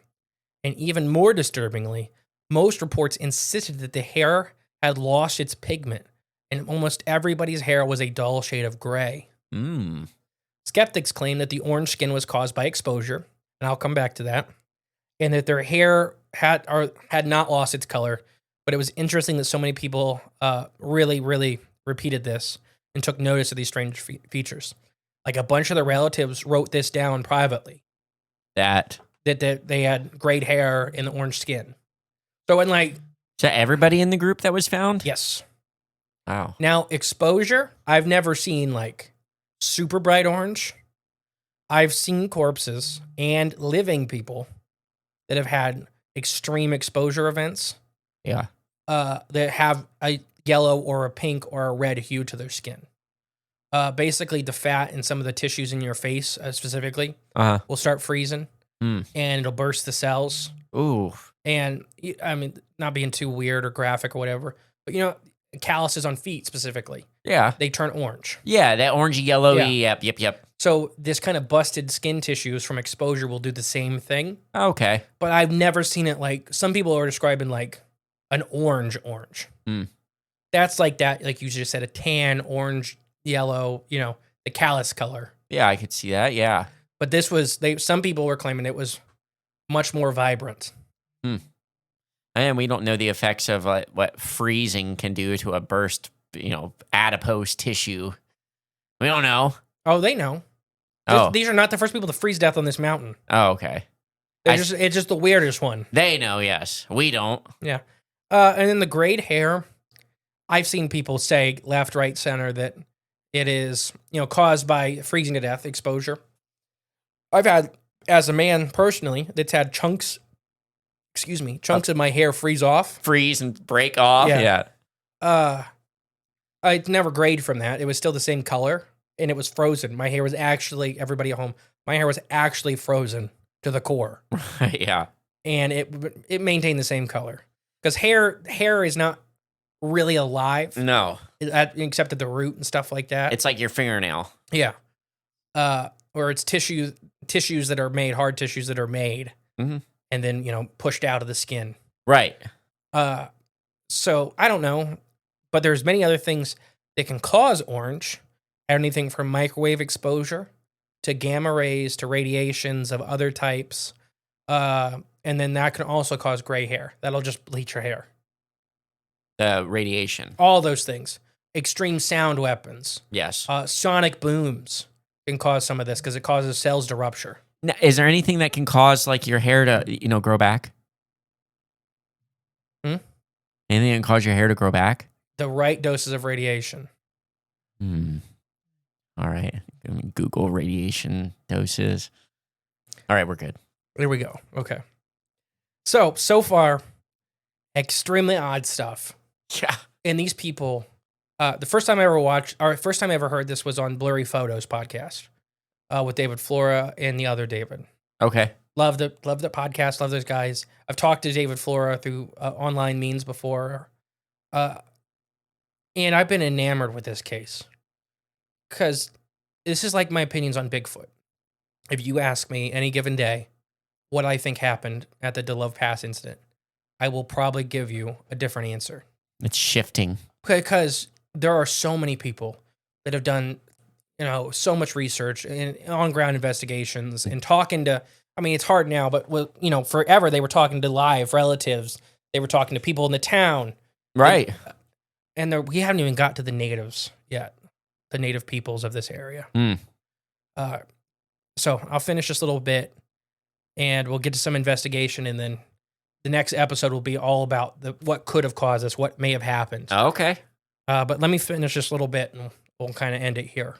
And even more disturbingly, most reports insisted that the hair had lost its pigment and almost everybody's hair was a dull shade of gray. Mm. Skeptics claim that the orange skin was caused by exposure, and I'll come back to that, and that their hair had not lost its color. But it was interesting that so many people really repeated this and took notice of these strange features. Like a bunch of the relatives wrote this down privately. That they had grayed hair and the orange skin. So everybody in the group that was found? Yes. Wow. Now, exposure, I've never seen like super bright orange. I've seen corpses and living people that have had extreme exposure events. Yeah. That have a yellow or a pink or a red hue to their skin. Basically, the fat and some of the tissues in your face specifically will start freezing, and it'll burst the cells. Ooh. And I mean, not being too weird or graphic or whatever, but calluses on feet specifically. Yeah. They turn orange. Yeah, that orangey yellowy. Yeah. Yep. So this kind of busted skin tissues from exposure will do the same thing. Okay. But I've never seen it like some people are describing like an orange. That's like that, like you just said, a tan, orange, yellow, the callus color. Yeah, I could see that. Yeah. But this was some people were claiming it was much more vibrant. And we don't know the effects of what freezing can do to a burst, adipose tissue. We don't know. Oh, they know. These are not the first people to freeze death on this mountain. Oh, okay. It's just the weirdest one. They know, yes. We don't. Yeah. And then the grayed hair, I've seen people say left, right, center that it is, caused by freezing to death, exposure. I've had, as a man personally, that's had chunks of my hair freeze and break off. Yeah. I never grayed from that. It was still the same color, and it was frozen. My hair was actually, everybody at home, my hair was actually frozen to the core. Yeah. And it maintained the same color. Because hair is not really alive. No. Except at the root and stuff like that. It's like your fingernail. Yeah. Or it's tissues that are made, hard tissues that are made, and then, pushed out of the skin. Right. So I don't know, but there's many other things that can cause orange. Anything from microwave exposure to gamma rays to radiations of other types. And then that can also cause gray hair. That'll just bleach your hair. The radiation. All those things. Extreme sound weapons. Yes. Sonic booms can cause some of this because it causes cells to rupture. Now, is there anything that can cause like your hair to, grow back? Anything that can cause your hair to grow back? The right doses of radiation. All right. Google radiation doses. All right, we're good. There we go. Okay. So far, extremely odd stuff. Yeah. And these people, the first time I ever heard this was on Blurry Photos podcast with David Flora and the other David. Okay. Love the podcast. Love those guys. I've talked to David Flora through online means before. And I've been enamored with this case. Because this is like my opinions on Bigfoot. If you ask me any given day what I think happened at the Dyatlov Pass incident, I will probably give you a different answer. It's shifting. Because there are so many people that have done, so much research and on-ground investigations and talking to, it's hard now, but, forever they were talking to live relatives. They were talking to people in the town. Right. And we haven't even got to the natives yet, the native peoples of this area. So I'll finish this little bit and we'll get to some investigation, and then the next episode will be all about what could have caused this, what may have happened. Okay. But let me finish this little bit and we'll kind of end it here.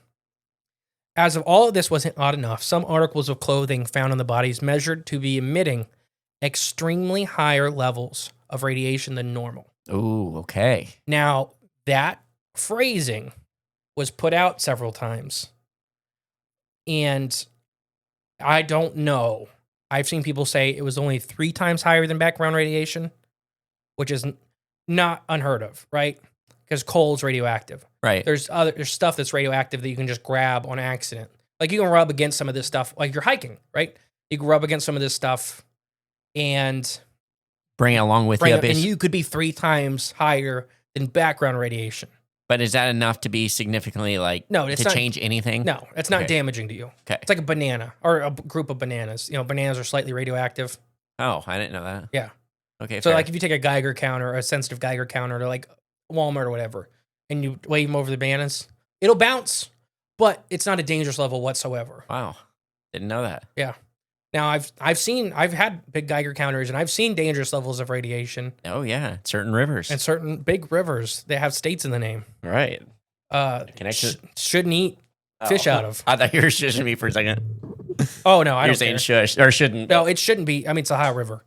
As if all of this wasn't odd enough, some articles of clothing found on the bodies measured to be emitting extremely higher levels of radiation than normal. Ooh, okay. Now, that phrasing was put out several times. And I don't know. I've seen people say it was only 3 times higher than background radiation, which is not unheard of, right? Because coal's radioactive. Right. There's stuff that's radioactive that you can just grab on accident. Like you can rub against some of this stuff, like you're hiking, right? You can rub against some of this stuff and bring it along with you. And you could be 3 times higher than background radiation. But is that enough to be significantly No, it's to not, change anything? No, it's not Okay. damaging to you. Okay. It's like a banana or a group of bananas. Bananas are slightly radioactive. Oh, I didn't know that. Yeah. Okay. So fair. like if you take a Geiger counter, a sensitive Geiger counter to like Walmart or whatever, and you wave them over the bananas, it'll bounce, but it's not a dangerous level whatsoever. Wow, didn't know that. Yeah. Now I've had big Geiger counters and I've seen dangerous levels of radiation Oh yeah, certain rivers. and certain big rivers that have states in the name. Right. Connected. Shouldn't eat fish out of. I thought you were shushing me for a second. Oh no, I You're don't saying care. shush or shouldn't. No, it shouldn't be. I mean, it's a Ohio River.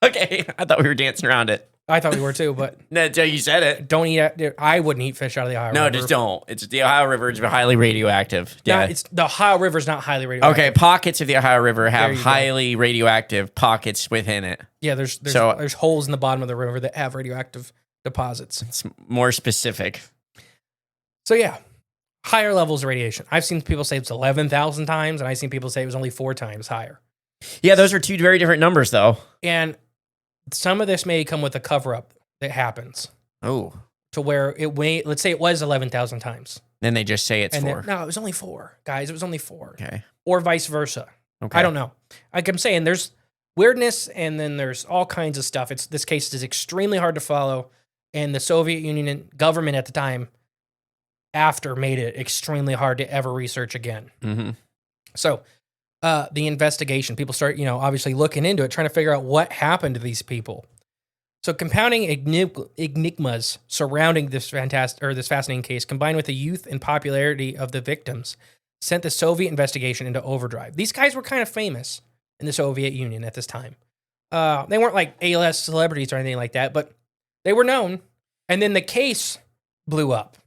Okay, I thought we were dancing around it. I thought we were too, but No, until you said it. don't eat it. I wouldn't eat fish out of the Ohio No, River. just don't. It's the Ohio River is highly radioactive. Yeah, Yeah. it's the Ohio River's not highly radioactive. Okay, pockets of the Ohio River have you go. highly radioactive pockets within it. Yeah, there's So- there's holes in the bottom of the river that have radioactive deposits. It's more specific. So yeah, higher levels of radiation. I've seen people say it's 11,000 times, and I've seen people say it was only 4 times higher. Yeah, those are two very different numbers, though. And some of this may come with a cover up that happens Oh, to where let's say it was 11,000 times. then they just say it's And four. no, it was only 4, guys. It was only 4. Okay. Or vice versa. Okay. I don't know. Like I'm saying, there's weirdness and then there's all kinds of stuff. This case is extremely hard to follow. And the Soviet Union and government at the time after made it extremely hard to ever research again. Mm-hmm. So the investigation, people start, obviously looking into it, trying to figure out what happened to these people. So compounding enigmas surrounding this fascinating case, combined with the youth and popularity of the victims, sent the Soviet investigation into overdrive. These guys were kind of famous in the Soviet Union at this time. They weren't like A-list celebrities or anything like that, but they were known. And then the case blew up.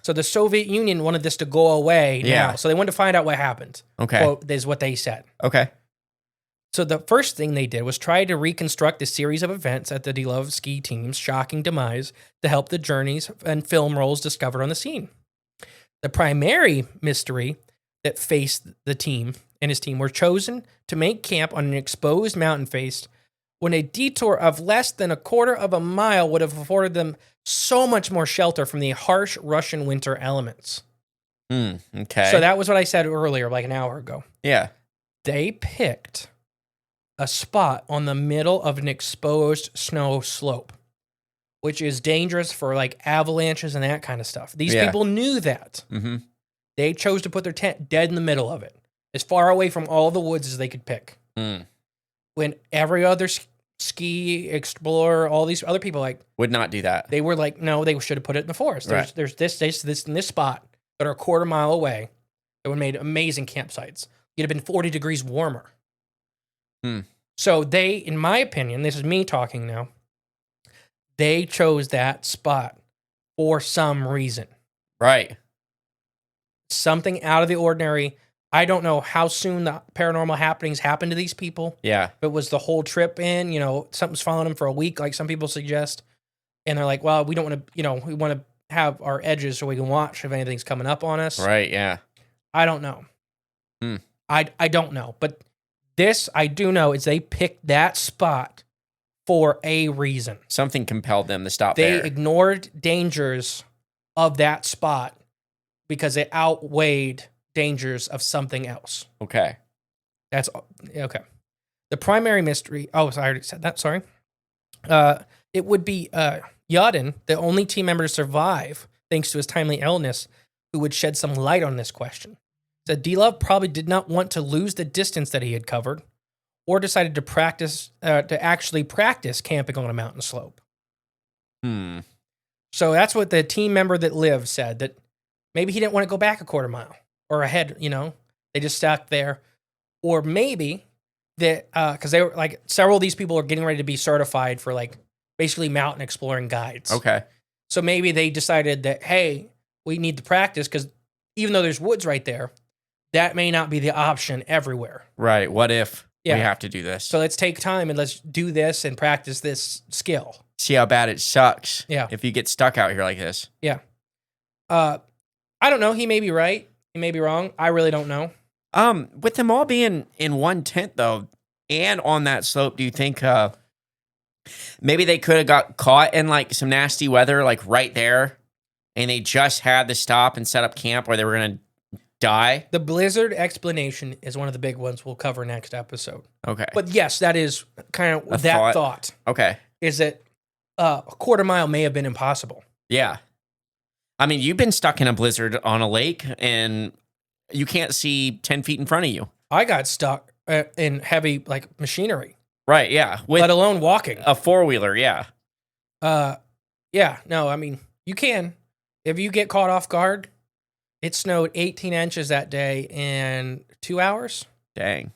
So the Soviet Union wanted this to go away Yeah. now. So they wanted to find out what happened. Okay. Quote, is what they said. Okay. So the first thing they did was try to reconstruct a series of events at the Dyatlov ski team's shocking demise to help the journeys and film rolls discovered on the scene. The primary mystery that faced the team and his team were chosen to make camp on an exposed mountain face when a detour of less than a quarter of a mile would have afforded them so much more shelter from the harsh Russian winter elements. Okay. So that was what I said earlier, like an hour ago. Yeah. They picked a spot on the middle of an exposed snow slope, which is dangerous for like avalanches and that kind of stuff. These Yeah. people knew that. Mm-hmm. They chose to put their tent dead in the middle of it, as far away from all the woods as they could pick. Mm. When every other ski explorer, all these other people, like, Would not do that. they were like, no, they should have put it in the forest. Right. There's this, and this spot that are a quarter mile away that would have made amazing campsites. It'd have been 40 degrees warmer. So they, in my opinion, this is me talking now, they chose that spot for some reason. Right. Something out of the ordinary. I don't know how soon the paranormal happenings happened to these people. Yeah. If it was the whole trip in, something's following them for a week, like some people suggest. And they're like, well, we don't want to, we want to have our edges so we can watch if anything's coming up on us. Right. Yeah. I don't know. I don't know. But this I do know is they picked that spot for a reason. Something compelled them to stop They there. ignored dangers of that spot because it outweighed dangers of something else. Okay. That's okay. The primary mystery. Oh, I already said that. Sorry. It would be Yudin, the only team member to survive thanks to his timely illness, who would shed some light on this question. So Dyatlov probably did not want to lose the distance that he had covered, or decided to actually practice camping on a mountain slope. So that's what the team member that lived said, that maybe he didn't want to go back a quarter mile or ahead, they just stuck there. Or maybe that, because they were like, several of these people are getting ready to be certified for like basically mountain exploring guides. Okay. So maybe they decided that, hey, we need to practice because even though there's woods right there, that may not be the option everywhere. Right. What if Yeah. we have to do this? So let's take time and let's do this and practice this skill. See how bad it sucks. Yeah. If you get stuck out here like this. Yeah. I don't know. He may be right. He may be wrong. I really don't know. With them all being in one tent though, and on that slope, do you think Maybe they could have got caught in like some nasty weather, like right there, and they just had to stop and set up camp where they were going to die. The blizzard explanation is one of the big ones we'll cover next episode. Okay. But yes, that is kind of A that thought. thought Okay. is that a quarter mile may have been impossible. Yeah. I mean, you've been stuck in a blizzard on a lake and you can't see 10 feet in front of you. I got stuck in heavy like machinery, Right. Yeah. With let alone walking. a four-wheeler. Yeah. Yeah, no, I mean, you can. If you get caught off guard, it snowed 18 inches that day in 2 hours. Dang.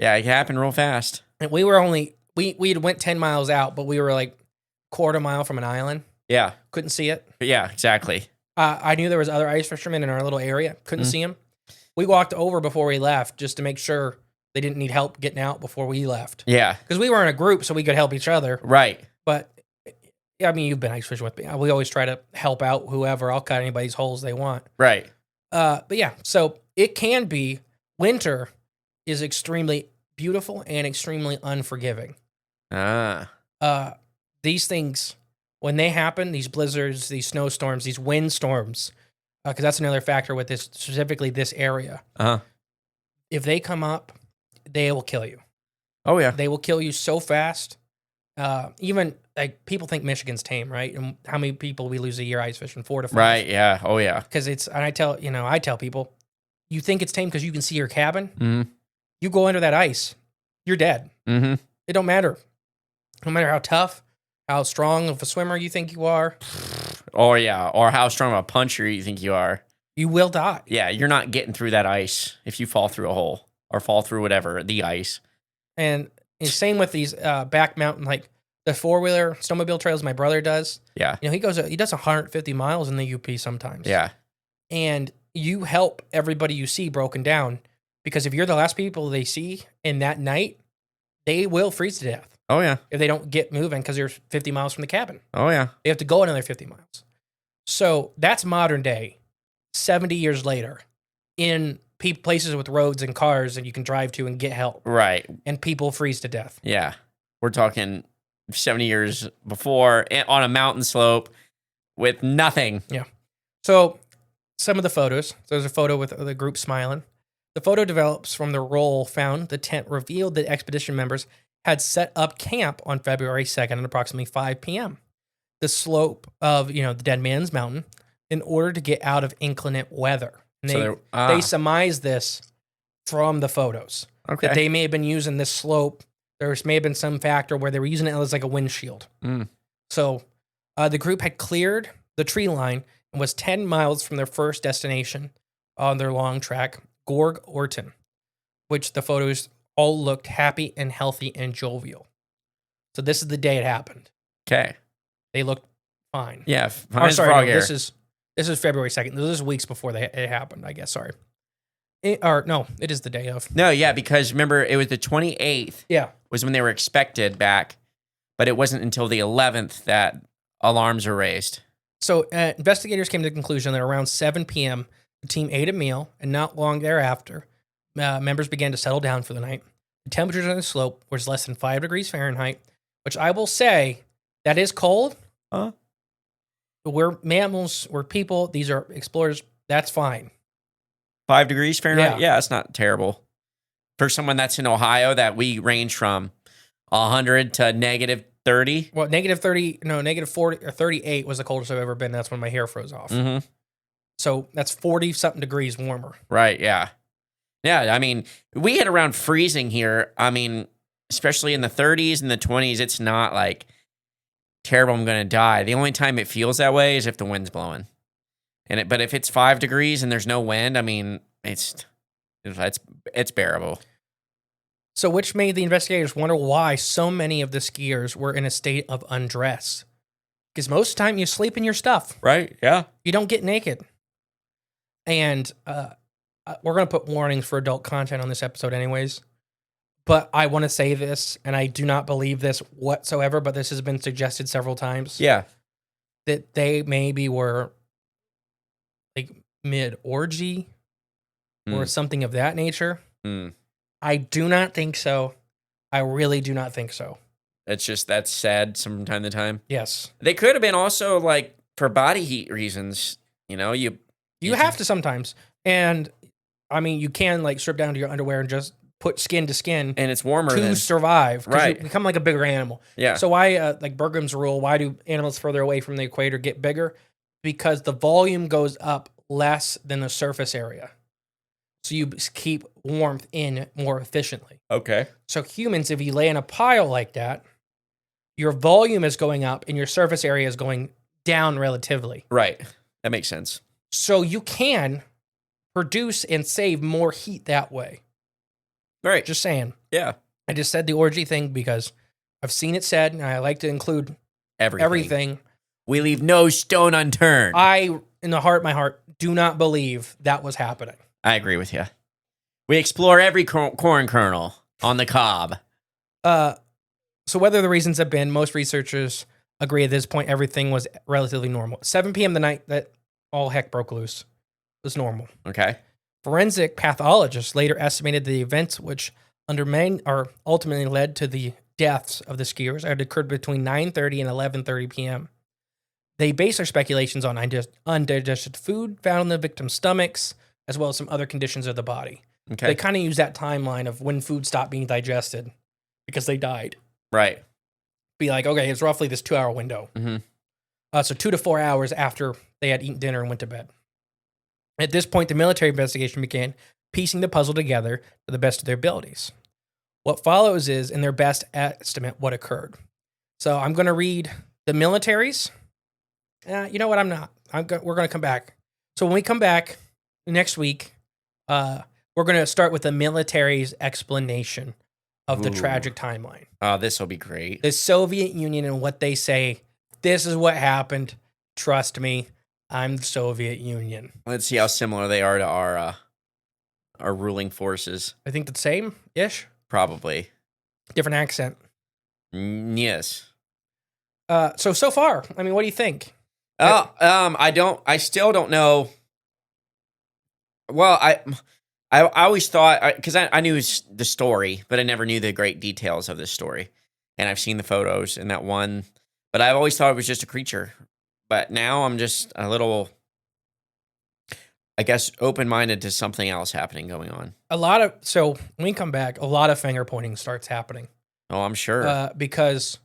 Yeah. It happened real fast. And we were only, we had went 10 miles out, but we were like quarter mile from an island. Yeah. Couldn't see it. Yeah. Exactly. I knew there was other ice fishermen in our little area. Couldn't see them. We walked over before we left just to make sure they didn't need help getting out before we left. Yeah. Because we were in a group, so we could help each other. Right. But yeah, I mean, you've been ice fishing with me. We always try to help out whoever. I'll cut anybody's holes they want. Right. But yeah, so it can be, winter is extremely beautiful and extremely unforgiving. Ah. These things, when they happen, these blizzards, these snowstorms, these windstorms, because that's another factor with this, specifically this area. Uh-huh. If they come up, they will kill you. Oh, yeah. They will kill you so fast. Even like people think Michigan's tame, right? And how many people we lose a year ice fishing? 4 to 5. Right. Yeah. Oh, yeah. Because it's, and I tell people, you think it's tame because you can see your cabin. Mm-hmm. You go under that ice, you're dead. Mm-hmm. It don't matter. No matter how tough, how strong of a swimmer you think you are, Or, yeah. Or how strong of a puncher you think you are. you will die. Yeah. You're not getting through that ice if you fall through a hole or fall through whatever, the ice. And same with these back mountain, like the 4-wheeler snowmobile trails my brother does. Yeah. He does 150 miles in the UP sometimes. Yeah. And you help everybody you see broken down, because if you're the last people they see in that night, they will freeze to death Oh, yeah. if they don't get moving because they're 50 miles from the cabin. Oh, yeah. They have to go another 50 miles. So that's modern day, 70 years later, in places with roads and cars that you can drive to and get help, Right. and people freeze to death. Yeah. We're talking 70 years before on a mountain slope with nothing. So some of the photos, there's a photo with the group smiling. The photo develops from the roll found. The tent revealed that expedition members had set up camp on February 2nd at approximately 5 p.m. The slope of, the Dead Man's Mountain, in order to get out of inclement weather. And they surmise this from the photos. Okay. That they may have been using this slope. There may have been some factor where they were using it as like a windshield. Mm. So the group had cleared the tree line and was 10 miles from their first destination on their long track, Gorg Orton, which the photos all looked happy and healthy and jovial. So this is the day it happened. Okay. They looked fine. Yeah. Oh, sorry, no, this is February 2nd. This is weeks before it happened, I guess. Sorry. It is the day of. No, yeah, because remember, it was the 28th Yeah. was when they were expected back, but it wasn't until the 11th that alarms were raised. So investigators came to the conclusion that around 7 p.m., the team ate a meal, and not long thereafter, members began to settle down for the night. The temperatures on the slope was less than 5 degrees Fahrenheit, which I will say, that is cold. Huh? We're mammals, we're people, these are explorers, that's fine. 5 degrees Fahrenheit? Yeah. Yeah, it's not terrible. For someone that's in Ohio, that we range from 100 to negative 30. Well, negative 40 or 38 was the coldest I've ever been. That's when my hair froze off. Mm-hmm. So that's 40-something degrees warmer. Right, yeah. Yeah, I mean, we hit around freezing here. I mean, especially in the 30s and the 20s, it's not like terrible, I'm going to die. The only time it feels that way is if the wind's blowing. But if it's 5 degrees and there's no wind, I mean, it's bearable. So which made the investigators wonder why so many of the skiers were in a state of undress. Because most of the time you sleep in your stuff. Right, yeah. You don't get naked. And we're going to put warnings for adult content on this episode anyways. But I want to say this, and I do not believe this whatsoever, but this has been suggested several times. Yeah. That they maybe were like mid-orgy or something of that nature. Mm. I do not think so. I really do not think so. It's just that's sad from time to time. Yes. They could have been also like for body heat reasons. You know, You have to sometimes. And I mean, you can like strip down to your underwear and just put skin to skin and it's warmer to than survive. 'Cause right. You become like a bigger animal. Yeah. So why, like Bergram's rule, why do animals further away from the equator get bigger? Because the volume goes up less than the surface area. So you keep warmth in more efficiently. Okay. So humans, if you lay in a pile like that, your volume is going up and your surface area is going down relatively. Right. That makes sense. So you can produce and save more heat that way. Right. Just saying. Yeah. I just said the orgy thing because I've seen it said, and I like to include everything. We leave no stone unturned. I, in the heart of my heart, do not believe that was happening. I agree with you. We explore every corn kernel on the cob. So whether the reasons have been, most researchers agree at this point everything was relatively normal. 7 p.m. the night that all heck broke loose was normal. Okay. Forensic pathologists later estimated the events which ultimately led to the deaths of the skiers had occurred between 9:30 and 11:30 p.m. They base their speculations on undigested food found in the victims' stomachs, as well as some other conditions of the body. Okay. They kind of use that timeline of when food stopped being digested because they died. Right. Be like, okay, it's roughly this 2-hour window. Mm-hmm. So 2 to 4 hours after they had eaten dinner and went to bed. At this point, the military investigation began piecing the puzzle together to the best of their abilities. What follows is, in their best estimate, what occurred. So I'm going to read the military's. You know what? I'm not. We're going to come back. So when we come back next week, we're going to start with the military's explanation of the tragic timeline. Oh, this will be great. The Soviet Union and what they say. This is what happened. Trust me, I'm the Soviet Union. Let's see how similar they are to our ruling forces. I think the same-ish. Probably. Different accent. Yes. So far, I mean, what do you think? I still don't know. Well, I always thought, because I knew the story, but I never knew the great details of this story. And I've seen the photos in that one, but I've always thought it was just a creature. But now I'm just a little, I guess, open-minded to something else going on. So when we come back, a lot of finger pointing starts happening. Oh, I'm sure. Because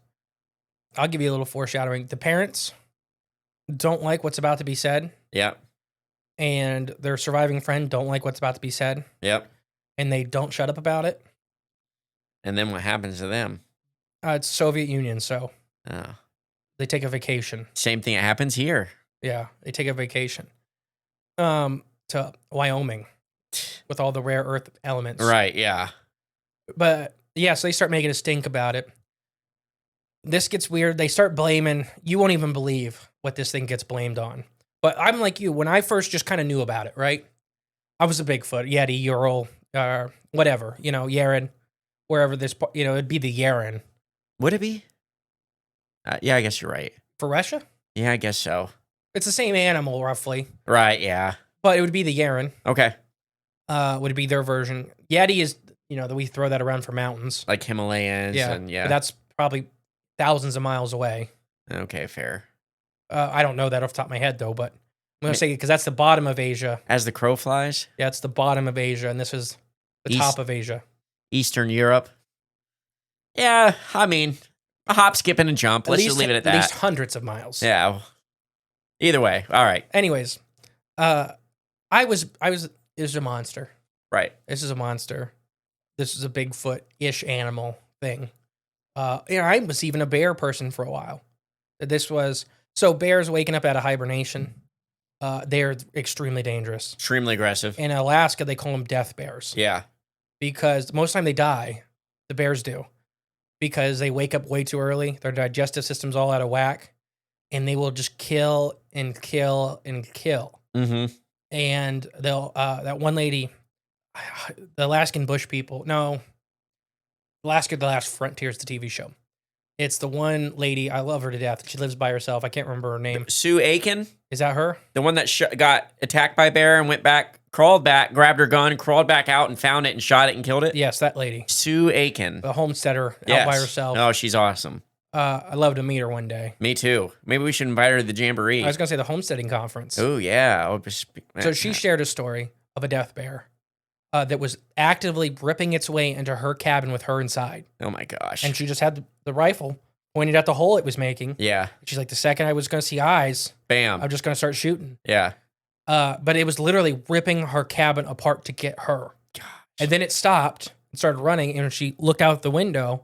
I'll give you a little foreshadowing. The parents don't like what's about to be said. Yep. And their surviving friend don't like what's about to be said. Yep. And they don't shut up about it. And then what happens to them? It's Soviet Union, so Oh. they take a vacation. Same thing that happens here. Yeah, they take a vacation to Wyoming with all the rare earth elements. Right, yeah. But yeah, so they start making a stink about it. This gets weird. They start blaming. You won't even believe what this thing gets blamed on. But I'm like you. When I first just kind of knew about it, right? I was a Bigfoot, Yeti, Ural, whatever, Yaren, wherever this, it'd be the Yaren. Would it be? Yeah, I guess you're right. For Russia? Yeah, I guess so. It's the same animal, roughly. Right, yeah. But it would be the Yaren. Okay. Would be their version. Yeti is, that we throw that around for mountains. Like Himalayas. Yeah. And yeah. But that's probably thousands of miles away. Okay, fair. I don't know that off the top of my head, though, but I'm going to say because that's the bottom of Asia. As the crow flies? Yeah, it's the bottom of Asia, and this is the top of Asia. Eastern Europe? Yeah, I mean, a hop, skip, and a jump. Let's just leave it at that. At least hundreds of miles. Yeah. Either way. All right. Anyways, it was a monster. Right. This is a monster. This is a Bigfoot-ish animal thing. I was even a bear person for a while. So bears waking up out of hibernation, they're extremely dangerous. Extremely aggressive. In Alaska, they call them death bears. Yeah. Because most of the time they die, the bears do. Because they wake up way too early, their digestive system's all out of whack, and they will just kill and kill and kill. Mm-hmm. And they'll, that one lady, the Alaskan bush people, no, Alaska, The Last Frontier is the TV show. It's the one lady. I love her to death. She lives by herself. I can't remember her name. Sue Aiken, Is that her? the one that got attacked by a bear and went back, crawled back, grabbed her gun, crawled back out and found it and shot it and killed it. Yes, that lady. Sue Aiken. The homesteader Yes. out by herself. Oh, she's awesome. I'd love to meet her one day. Me too. Maybe we should invite her to the Jamboree. I was going to say the homesteading conference. Oh, yeah. So she shared a story of a death bear that was actively ripping its way into her cabin with her inside. Oh, my gosh. And she just had the rifle pointed at the hole it was making. Yeah. She's like, the second I was going to see eyes, Bam. I'm just going to start shooting. Yeah. But it was literally ripping her cabin apart to get her. Gosh. And then it stopped and started running. And when she looked out the window,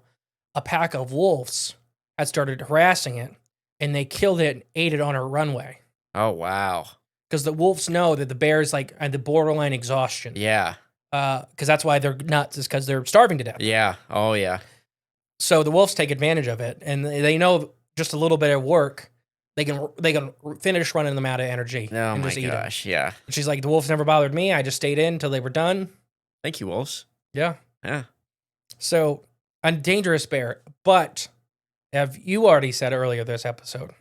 a pack of wolves had started harassing it. And they killed it and ate it on her runway. Oh, wow. Because the wolves know that the bear's like at the borderline exhaustion. Yeah. Because that's why they're nuts, is because they're starving to death. Yeah. Oh, yeah. So the wolves take advantage of it, and they know just a little bit of work, they can finish running them out of energy. Oh, and my just eat 'em. gosh. Yeah. She's like, the wolves never bothered me. I just stayed in until they were done. Thank you, wolves. Yeah. Yeah. So a dangerous bear, but have you already said earlier this episode?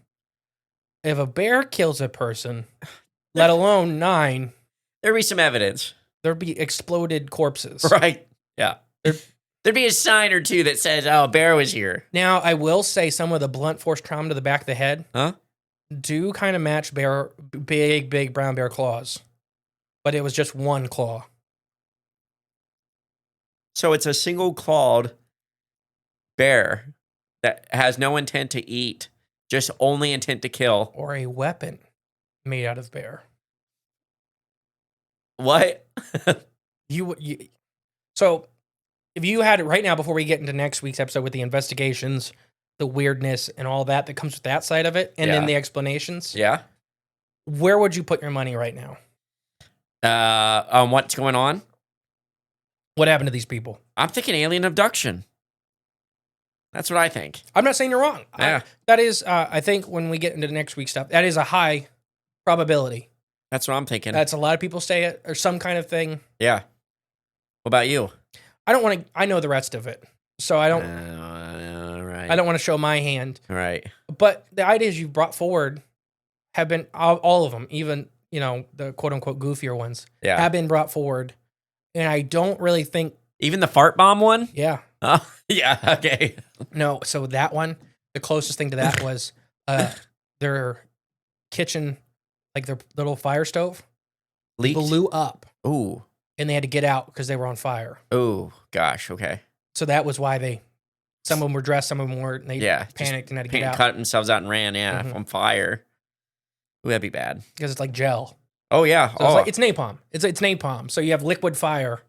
If a bear kills a person, let alone 9, There'd be some evidence. there'd be exploded corpses. Right. Yeah. There'd be a sign or two that says, oh, a bear was here. Now, I will say some of the blunt force trauma to the back of the head Huh? do kind of match big brown bear claws, but it was just one claw. So it's a single clawed bear that has no intent to eat, just only intent to kill. Or a weapon made out of bear. What? So if you had it right now, before we get into next week's episode with the investigations, the weirdness and all that comes with that side of it, and then Yeah. the explanations, Yeah. where would you put your money right now? On what's going on? What happened to these people? I'm thinking alien abduction. That's what I think. I'm not saying you're wrong. Yeah. That is, I think when we get into next week's stuff, that is a high probability. That's what I'm thinking. That's a lot of people say it, or some kind of thing. Yeah. What about you? I don't want to. I know the rest of it, so I don't. Right. I don't want to show my hand. Right. But the ideas you brought forward have been all of them, even the quote unquote goofier ones, Yeah. have been brought forward, and I don't really think. Even the fart bomb one? Yeah. Oh, yeah. Okay. No. So that one, the closest thing to that was their kitchen, like their little fire stove, Leaked? blew up, Ooh. and they had to get out because they were on fire. Ooh. Gosh. Okay. So that was why some of them were dressed, some of them weren't. And they Yeah. just panicked and had to get out cut themselves out and ran. Yeah. Mhm. On fire. Ooh, that'd be bad. because it's like gel. Oh, yeah. So it's napalm. It's napalm. So you have liquid fire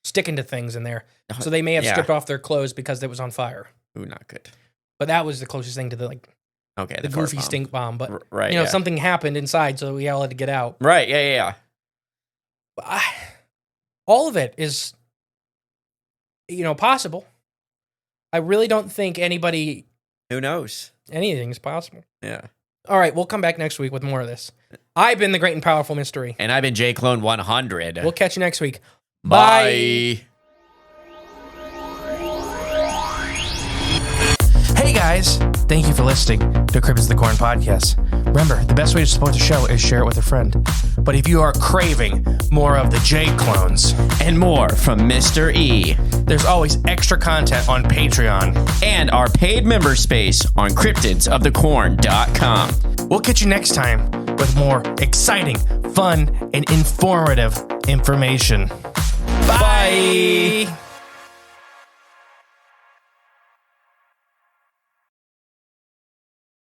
sticking to things in there. So they may have Yeah. stripped off their clothes because it was on fire. Ooh, not good. But that was the closest thing to the Okay. the fart goofy bomb. stink bomb. But Right. Yeah. something happened inside, so we all had to get out. Right. Yeah. Yeah. But all of it is, possible. I really don't think anything Who knows? is possible. Yeah. All right, we'll come back next week with more of this. I've been the Great and Powerful Mystery. And I've been J Clone 100. We'll catch you next week. Bye. Hey guys, thank you for listening to Cryptids the Corn podcast. Remember, the best way to support the show is share it with a friend. But if you are craving more of the J clones And more from Mr. E. there's always extra content on Patreon. And our paid member space on cryptidsofthecorn.com. We'll catch you next time with more exciting, fun, and informative information. Bye.